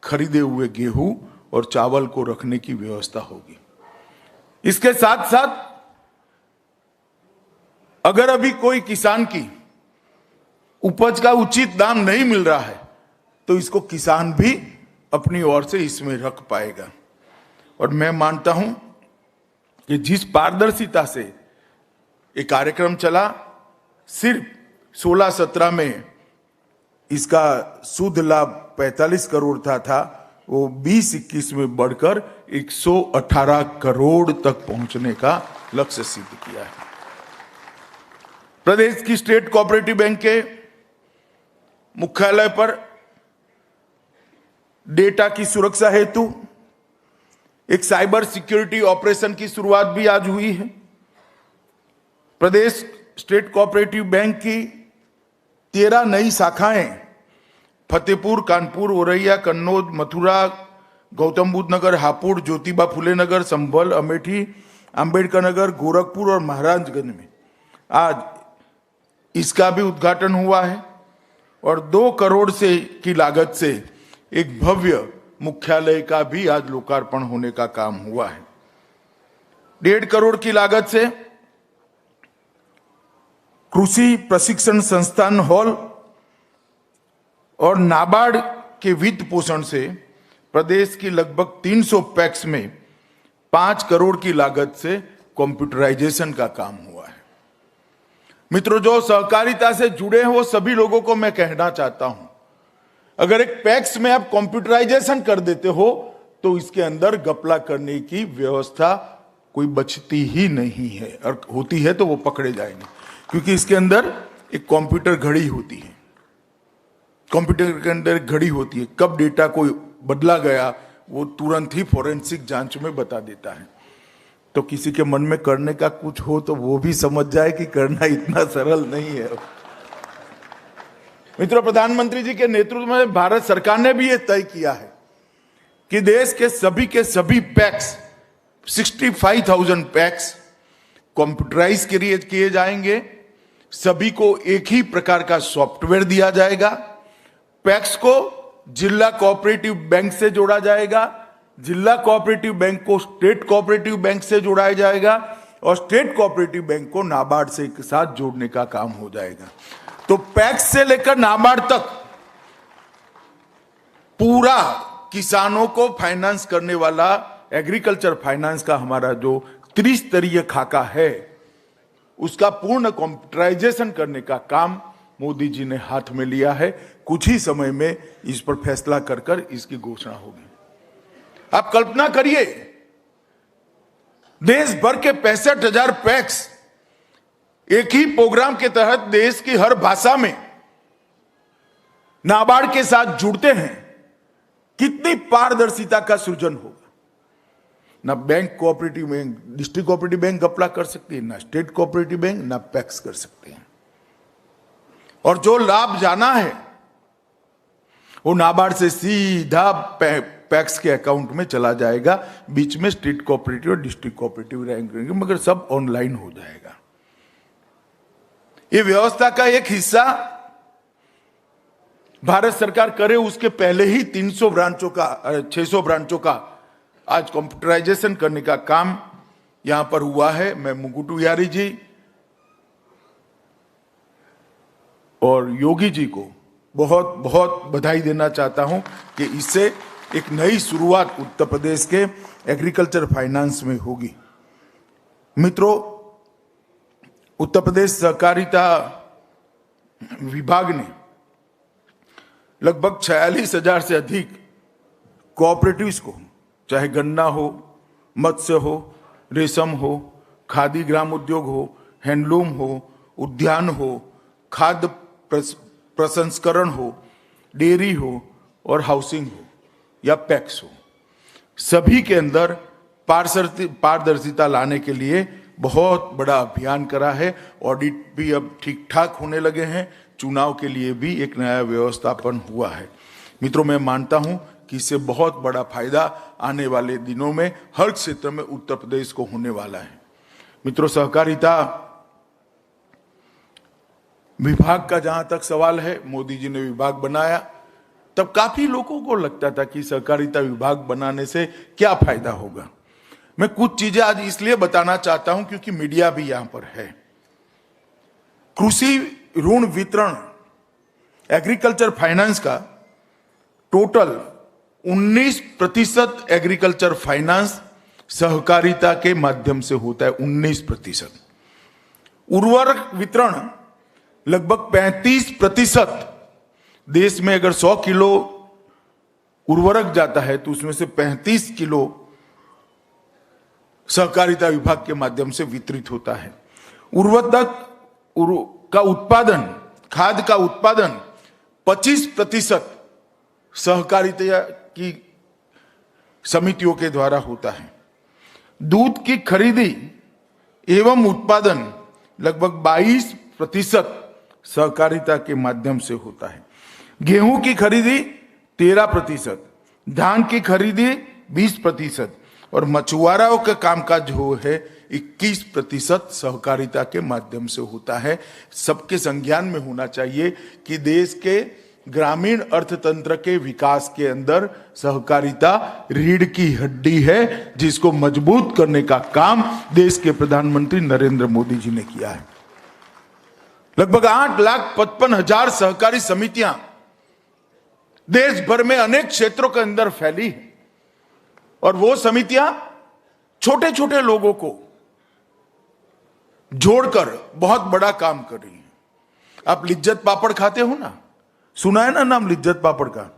खरीदे हुए गेहूं और चावल को रखने की व्यवस्था होगी। इसके साथ साथ अगर अभी कोई किसान की उपज का उचित दाम नहीं मिल रहा है, तो इसको किसान भी अपनी ओर से इसमें रख पाएगा। और मैं मानता हूं कि जिस पारदर्शिता से ये कार्यक्रम चला, सिर्फ 16-17 में इसका शुद्ध लाभ 45 करोड़ था, वो 20-21 में बढ़कर 118 करोड़ तक पहुंचने का लक्ष्य सिद्ध किया है। प्रदेश की स्टेट कोऑपरेटिव बैंक के मुख्यालय पर डेटा की सुरक्षा हेतु एक साइबर सिक्योरिटी ऑपरेशन की शुरुआत भी आज हुई है। प्रदेश स्टेट कोऑपरेटिव बैंक की 13 नई शाखाएं फतेहपुर, कानपुर, औरैया, कन्नौज, मथुरा, गौतम बुद्ध नगर, हापुड़, ज्योतिबा फुले नगर, संभल, अमेठी, अंबेडकर नगर, गोरखपुर और महाराजगंज में आज इसका भी उद्घाटन हुआ है। और 2 करोड़ से की लागत से एक भव्य मुख्यालय का भी आज लोकार्पण होने का काम हुआ है। 1.5 करोड़ की लागत से कृषि प्रशिक्षण संस्थान हॉल और नाबार्ड के वित्त पोषण से प्रदेश की लगभग 300 पैक्स में 5 करोड़ की लागत से कंप्यूटराइजेशन का काम हुआ है। मित्रों, जो सहकारिता से जुड़े हैं वो सभी लोगों को मैं कहना चाहता हूं, अगर एक पैक्स में आप कंप्यूटराइजेशन कर देते हो तो इसके अंदर घपला करने की व्यवस्था कोई बचती ही नहीं है, और होती है तो वो पकड़े जाएंगे, क्योंकि इसके अंदर एक कंप्यूटर घड़ी होती है। कंप्यूटर के अंदर घड़ी होती है, कब डेटा को बदला गया वो तुरंत ही फोरेंसिक जांच में बता देता है। तो किसी के मन में करने का कुछ हो तो वो भी समझ जाए कि करना इतना सरल नहीं है। मित्रों, प्रधानमंत्री जी के नेतृत्व में भारत सरकार ने भी ये तय किया है कि देश के सभी पैक्स 65,000 पैक्स कंप्यूटराइज किए जाएंगे। सभी को एक ही प्रकार का सॉफ्टवेयर दिया जाएगा। पैक्स को जिला कोऑपरेटिव बैंक से जोड़ा जाएगा, जिला कोऑपरेटिव बैंक को स्टेट कोऑपरेटिव बैंक से जोड़ा जाएगा और स्टेट कोऑपरेटिव बैंक को नाबार्ड से एक साथ जोड़ने का काम हो जाएगा। तो पैक्स से लेकर नाबार्ड तक पूरा किसानों को फाइनेंस करने वाला एग्रीकल्चर फाइनेंस का हमारा जो त्रिस्तरीय खाका है, उसका पूर्ण कंप्यूटराइजेशन करने का काम मोदी जी ने हाथ में लिया है। कुछ ही समय में इस पर फैसला कर इसकी घोषणा होगी। आप कल्पना करिए, देश भर के 65,000 पैक्स एक ही प्रोग्राम के तहत देश की हर भाषा में नाबार्ड के साथ जुड़ते हैं, कितनी पारदर्शिता का सृजन होगा। ना bank cooperative bank, district cooperative bank घपला कर सकती है, ना स्टेट कोऑपरेटिव बैंक, ना पैक्स कर सकते हैं। और जो लाभ जाना है वो नाबार्ड से सीधा पैक्स के अकाउंट में चला जाएगा। बीच में स्टेट कोऑपरेटिव और डिस्ट्रिक्ट कोऑपरेटिव रहेंगे, मगर सब ऑनलाइन हो जाएगा। ये व्यवस्था का एक हिस्सा भारत सरकार करे, उसके पहले ही 600 ब्रांचों का आज कंप्यूटराइजेशन करने का काम यहां पर हुआ है। मैं मुकुटू यारी जी और योगी जी को बहुत बहुत बधाई देना चाहता हूं कि इससे एक नई शुरुआत उत्तर प्रदेश के एग्रीकल्चर फाइनेंस में होगी। मित्रों, उत्तर प्रदेश सहकारिता विभाग ने लगभग 46,000 से अधिक कोऑपरेटिव्स को, चाहे गन्ना हो, मत्स्य हो, रेशम हो, खादी ग्राम उद्योग हो, हैंडलूम हो, उद्यान हो, खाद्य प्रसंस्करण हो, डेयरी हो और हाउसिंग हो या पैक्स हो, सभी के अंदर पारदर्शिता लाने के लिए बहुत बड़ा अभियान करा है। ऑडिट भी अब ठीक ठाक होने लगे हैं। चुनाव के लिए भी एक नया व्यवस्थापन हुआ है। मित्रों, मैं मानता हूं कि इससे बहुत बड़ा फायदा आने वाले दिनों में हर क्षेत्र में उत्तर प्रदेश को होने वाला है। मित्रों, सहकारिता विभाग का जहां तक सवाल है, मोदी जी ने विभाग बनाया तब काफी लोगों को लगता था कि सहकारिता विभाग बनाने से क्या फायदा होगा। मैं कुछ चीजें आज इसलिए बताना चाहता हूं क्योंकि मीडिया भी यहां पर है। कृषि ऋण वितरण, एग्रीकल्चर फाइनेंस का टोटल 19% एग्रीकल्चर फाइनेंस सहकारिता के माध्यम से होता है। 19%। उर्वरक वितरण लगभग 35%। देश में अगर 100 किलो उर्वरक जाता है तो उसमें से 35 किलो सहकारिता विभाग के माध्यम से वितरित होता है। उर्वरक का उत्पादन, खाद का उत्पादन 25% सहकारिता की समितियों के द्वारा होता है। दूध की खरीदी एवं उत्पादन लगभग 22% सहकारिता के माध्यम से होता है। गेहूं की खरीदी 13%, धान की खरीदी 20% और मछुआरों का कामकाज जो है 21% सहकारिता के माध्यम से होता है। सबके संज्ञान में होना चाहिए कि देश के ग्रामीण अर्थतंत्र के विकास के अंदर सहकारिता रीढ़ की हड्डी है, जिसको मजबूत करने का काम देश के प्रधानमंत्री नरेंद्र मोदी जी ने किया है। लगभग 8,55,000 सहकारी समितियां देश भर में अनेक क्षेत्रों के अंदर फैली है और वो समितियां छोटे छोटे लोगों को जोड़कर बहुत बड़ा काम कर रही हैं। आप लिज्जत पापड़ खाते हो ना, सुना है ना नाम लिज्जत पापड़ का?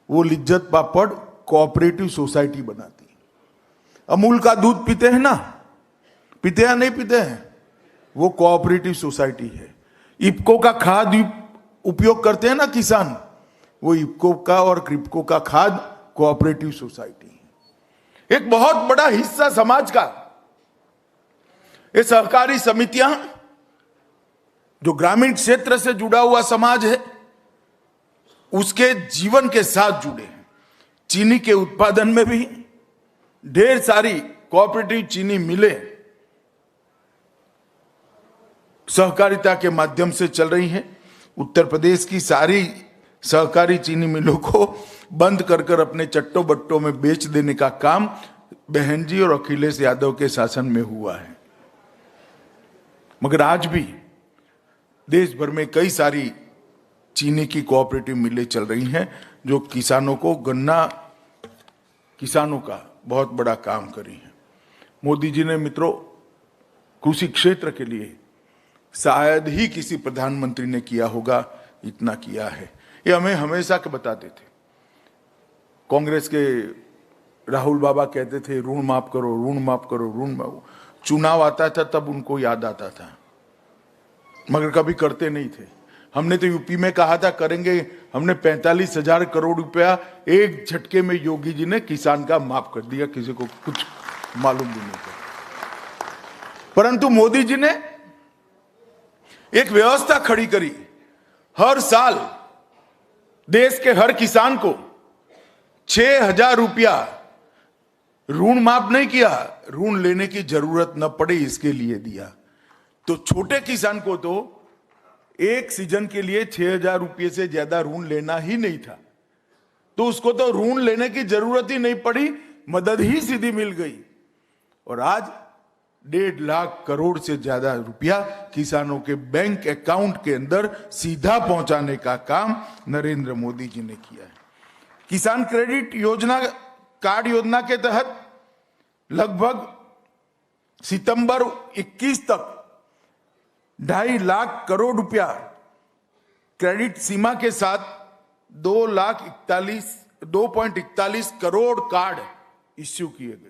वो लिज्जत पापड़ कोऑपरेटिव सोसाइटी बनाती है। अमूल का दूध पीते हैं ना, पीते या नहीं पीते हैं? वो कोऑपरेटिव सोसाइटी है। इफ्को का खाद उपयोग करते हैं ना किसान, वो इफ्को का और क्रिप्को का खाद कोऑपरेटिव सोसाइटी है। एक बहुत बड़ा हिस्सा समाज का ये सहकारी समितियां जो ग्रामीण क्षेत्र से जुड़ा हुआ समाज है उसके जीवन के साथ जुड़े हैं। चीनी के उत्पादन में भी ढेर सारी कोऑपरेटिव चीनी मिलें सहकारिता के माध्यम से चल रही हैं। उत्तर प्रदेश की सारी सहकारी चीनी मिलों को बंद कर अपने चट्टो बट्टों में बेच देने का काम बहन जी और अखिलेश यादव के शासन में हुआ है। मगर आज भी देश भर में कई सारी चीनी की कोऑपरेटिव मिलें चल रही हैं जो किसानों को किसानों का बहुत बड़ा काम करी है। मोदी जी ने मित्रों कृषि क्षेत्र के लिए शायद ही किसी प्रधानमंत्री ने किया होगा, इतना किया है। ये हमें हमेशा के बताते थे। कांग्रेस के राहुल बाबा कहते थे ऋण माफ करो, ऋण माफ करो, ऋण माफ। चुनाव आता था तब उनको याद आता था, मगर कभी करते नहीं थे। हमने तो यूपी में कहा था करेंगे, हमने 45,000 करोड़ रुपया एक झटके में योगी जी ने किसान का माफ कर दिया, किसी को कुछ मालूम भी नहीं था। परंतु मोदी जी ने एक व्यवस्था खड़ी करी। हर साल देश के हर किसान को 6,000 रुपया ऋण माफ नहीं किया, ऋण लेने की जरूरत न पड़े इसके लिए दिया। तो छोटे किसान को तो एक सीजन के लिए 6,000 रुपये से ज्यादा ऋण लेना ही नहीं था, तो उसको तो ऋण लेने की जरूरत ही नहीं पड़ी, मदद ही सीधी मिल गई। और आज 1.5 लाख करोड़ से ज्यादा रुपया किसानों के बैंक अकाउंट के अंदर सीधा पहुंचाने का काम नरेंद्र मोदी जी ने किया है। किसान क्रेडिट योजना कार्ड योजना के तहत लगभग सितंबर 21 तक 2.5 लाख करोड़ रुपया क्रेडिट सीमा के साथ 2.41 करोड़ कार्ड इश्यू किए गए।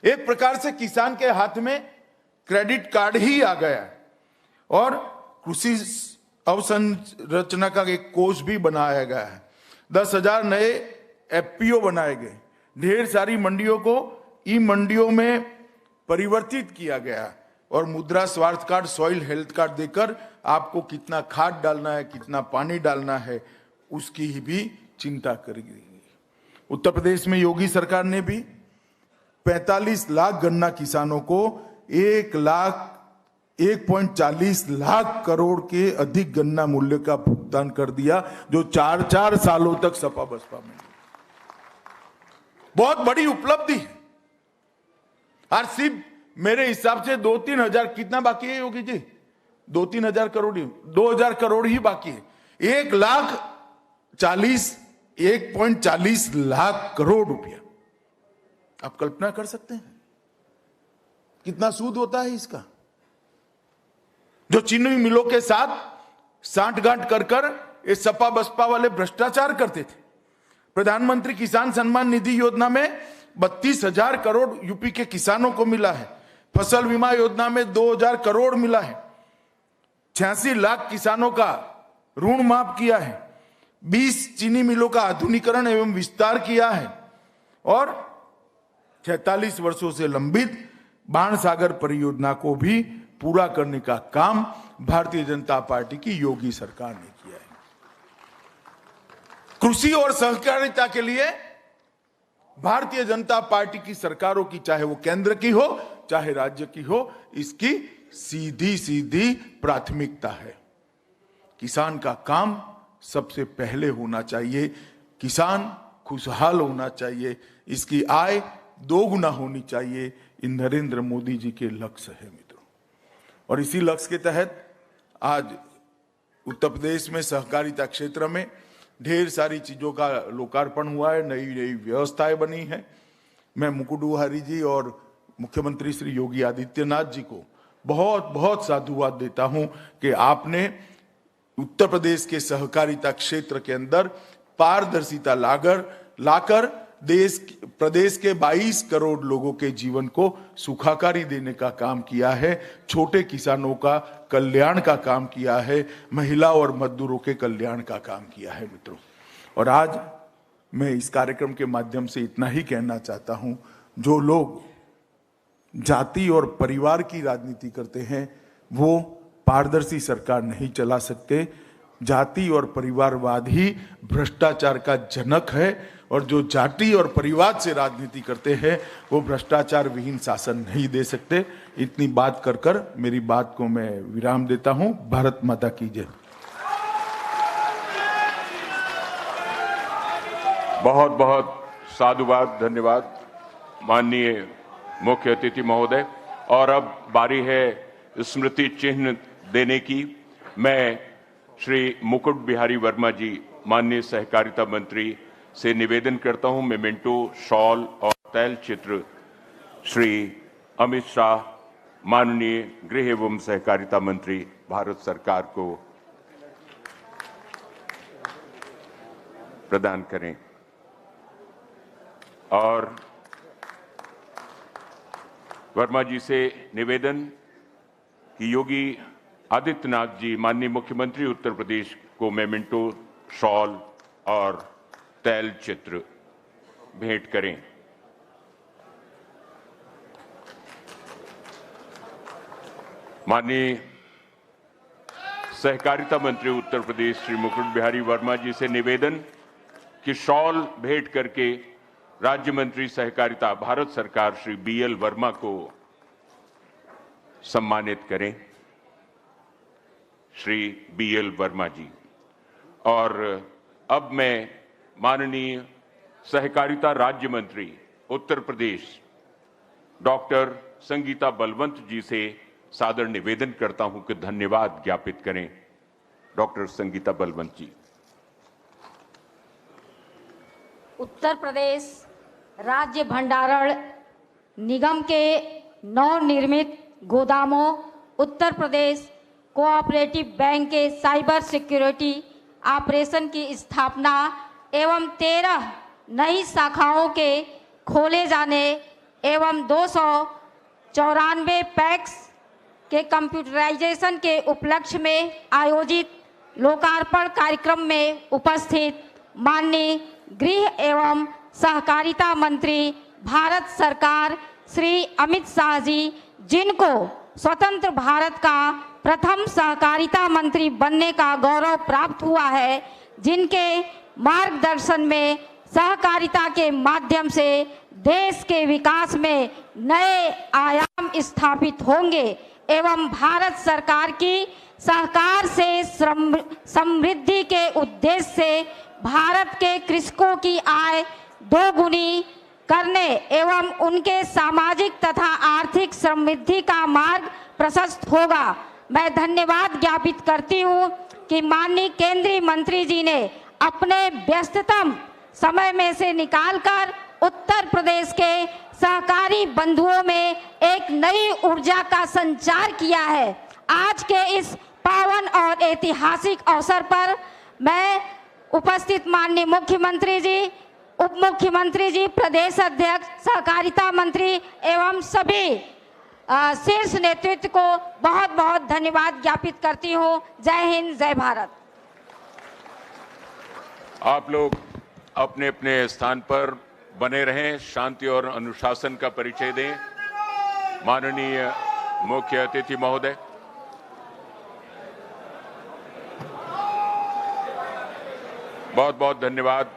एक प्रकार से किसान के हाथ में क्रेडिट कार्ड ही आ गया है। और कृषि अवसंरचना का एक कोष भी बनाया गया है। 10,000 नए एफपीओ बनाए गए। ढेर सारी मंडियों को ई मंडियों में परिवर्तित किया गया और मुद्रा स्वास्थ्य कार्ड, सॉइल हेल्थ कार्ड देकर आपको कितना खाद डालना है, कितना पानी डालना है, उसकी भी चिंता करेगी। उत्तर प्रदेश में योगी सरकार ने भी 45 लाख गन्ना किसानों को 1.40 लाख करोड़ के अधिक गन्ना मूल्य का भुगतान कर दिया, जो 4 सालों तक सपा बसपा में। बहुत बड़ी उपलब्धि है। और सिर्फ मेरे हिसाब से 2-3 हजार, कितना बाकी है योगी जी? 2-3 हजार करोड़ ही, 2,000 करोड़ ही बाकी है। 1.40 लाख करोड़ रुपया। आप कल्पना कर सकते हैं कितना सूद होता है इसका, जो चीनी मिलों के साथ सांठगांठ कर ये सपा बसपा वाले भ्रष्टाचार करते थे। प्रधानमंत्री किसान सम्मान निधि योजना में 32,000 करोड़ यूपी के किसानों को मिला है। फसल बीमा योजना में 2,000 करोड़ मिला है। 86 लाख किसानों का ऋण माफ किया है। 20 चीनी मिलों का आधुनिकीकरण एवं विस्तार किया है। और 46 वर्षों से लंबित बाणसागर परियोजना को भी पूरा करने का काम भारतीय जनता पार्टी की योगी सरकार ने किया है। कृषि और सहकारिता के लिए भारतीय जनता पार्टी की सरकारों की, चाहे वो केंद्र की हो चाहे राज्य की हो, इसकी सीधी सीधी प्राथमिकता है। किसान का काम सबसे पहले होना चाहिए। किसान खुशहाल होना चाहिए, इसकी आय 2 गुना होनी चाहिए। ये नरेंद्र मोदी जी के लक्ष्य है मित्रों। और इसी लक्ष्य के तहत आज उत्तर प्रदेश में सहकारिता क्षेत्र में ढेर सारी चीजों का लोकार्पण हुआ है, नई नई व्यवस्थाएं बनी है। मैं मुकुट बिहारी जी और मुख्यमंत्री श्री योगी आदित्यनाथ जी को बहुत बहुत साधुवाद देता हूं कि आपने उत्तर प्रदेश के सहकारिता क्षेत्र के अंदर पारदर्शिता लाकर प्रदेश के 22 करोड़ लोगों के जीवन को सुखाकारी देने का काम किया है। छोटे किसानों का कल्याण का काम किया है। महिला और मजदूरों के कल्याण का काम किया है मित्रों। और आज मैं इस कार्यक्रम के माध्यम से इतना ही कहना चाहता हूं, जो लोग जाति और परिवार की राजनीति करते हैं वो पारदर्शी सरकार नहीं चला सकते। जाति और परिवारवाद ही भ्रष्टाचार का जनक है और जो जाति और परिवार से राजनीति करते हैं वो भ्रष्टाचार विहीन शासन नहीं दे सकते। इतनी बात कर कर मेरी बात को मैं विराम देता हूं। भारत माता की जय। बहुत बहुत साधुवाद, धन्यवाद माननीय मुख्य अतिथि महोदय। और अब बारी है स्मृति चिन्ह देने की। मैं श्री मुकुट बिहारी वर्मा जी, माननीय सहकारिता मंत्री से निवेदन करता हूं, मेमेंटो, शॉल और तैल चित्र श्री अमित शाह, माननीय गृह एवं सहकारिता मंत्री, भारत सरकार को प्रदान करें। और वर्मा जी से निवेदन कि योगी आदित्यनाथ जी, माननीय मुख्यमंत्री उत्तर प्रदेश को मेमेंटो, शॉल और तैल चित्र भेंट करें। माननीय सहकारिता मंत्री उत्तर प्रदेश श्री मुकुट बिहारी वर्मा जी से निवेदन कि शॉल भेंट करके राज्य मंत्री सहकारिता भारत सरकार श्री बीएल वर्मा को सम्मानित करें। श्री बीएल वर्मा जी। और अब मैं माननीय सहकारिता राज्य मंत्री उत्तर प्रदेश डॉक्टर संगीता बलवंत जी से सादर निवेदन करता हूं कि धन्यवाद ज्ञापित करें। डॉक्टर संगीता बलवंत जी। उत्तर प्रदेश राज्य भंडारण निगम के नवनिर्मित गोदामों, उत्तर प्रदेश कोऑपरेटिव बैंक के साइबर सिक्योरिटी ऑपरेशन की स्थापना एवं 13 नई शाखाओं के खोले जाने एवं 294 पैक्स के कंप्यूटराइजेशन के उपलक्ष्य में आयोजित लोकार्पण कार्यक्रम में उपस्थित माननीय गृह एवं सहकारिता मंत्री भारत सरकार श्री अमित शाह जी, जिनको स्वतंत्र भारत का प्रथम सहकारिता मंत्री बनने का गौरव प्राप्त हुआ है, जिनके मार्गदर्शन में सहकारिता के माध्यम से देश के विकास में नए आयाम स्थापित होंगे एवं भारत सरकार की सहकार से समृद्धि के उद्देश्य से भारत के कृषकों की आय दोगुनी करने एवं उनके सामाजिक तथा आर्थिक समृद्धि का मार्ग प्रशस्त होगा। मैं धन्यवाद ज्ञापित करती हूँ कि माननीय केंद्रीय मंत्री जी ने अपने व्यस्ततम समय में से निकालकर उत्तर प्रदेश के सहकारी बंधुओं में एक नई ऊर्जा का संचार किया है। आज के इस पावन और ऐतिहासिक अवसर पर मैं उपस्थित माननीय मुख्यमंत्री जी, उप मुख्यमंत्री जी, प्रदेश अध्यक्ष, सहकारिता मंत्री एवं सभी शीर्ष नेतृत्व को बहुत बहुत धन्यवाद ज्ञापित करती हूँ। जय हिंद, जय भारत। आप लोग अपने अपने स्थान पर बने रहें, शांति और अनुशासन का परिचय दें। माननीय मुख्य अतिथि महोदय। बहुत बहुत धन्यवाद।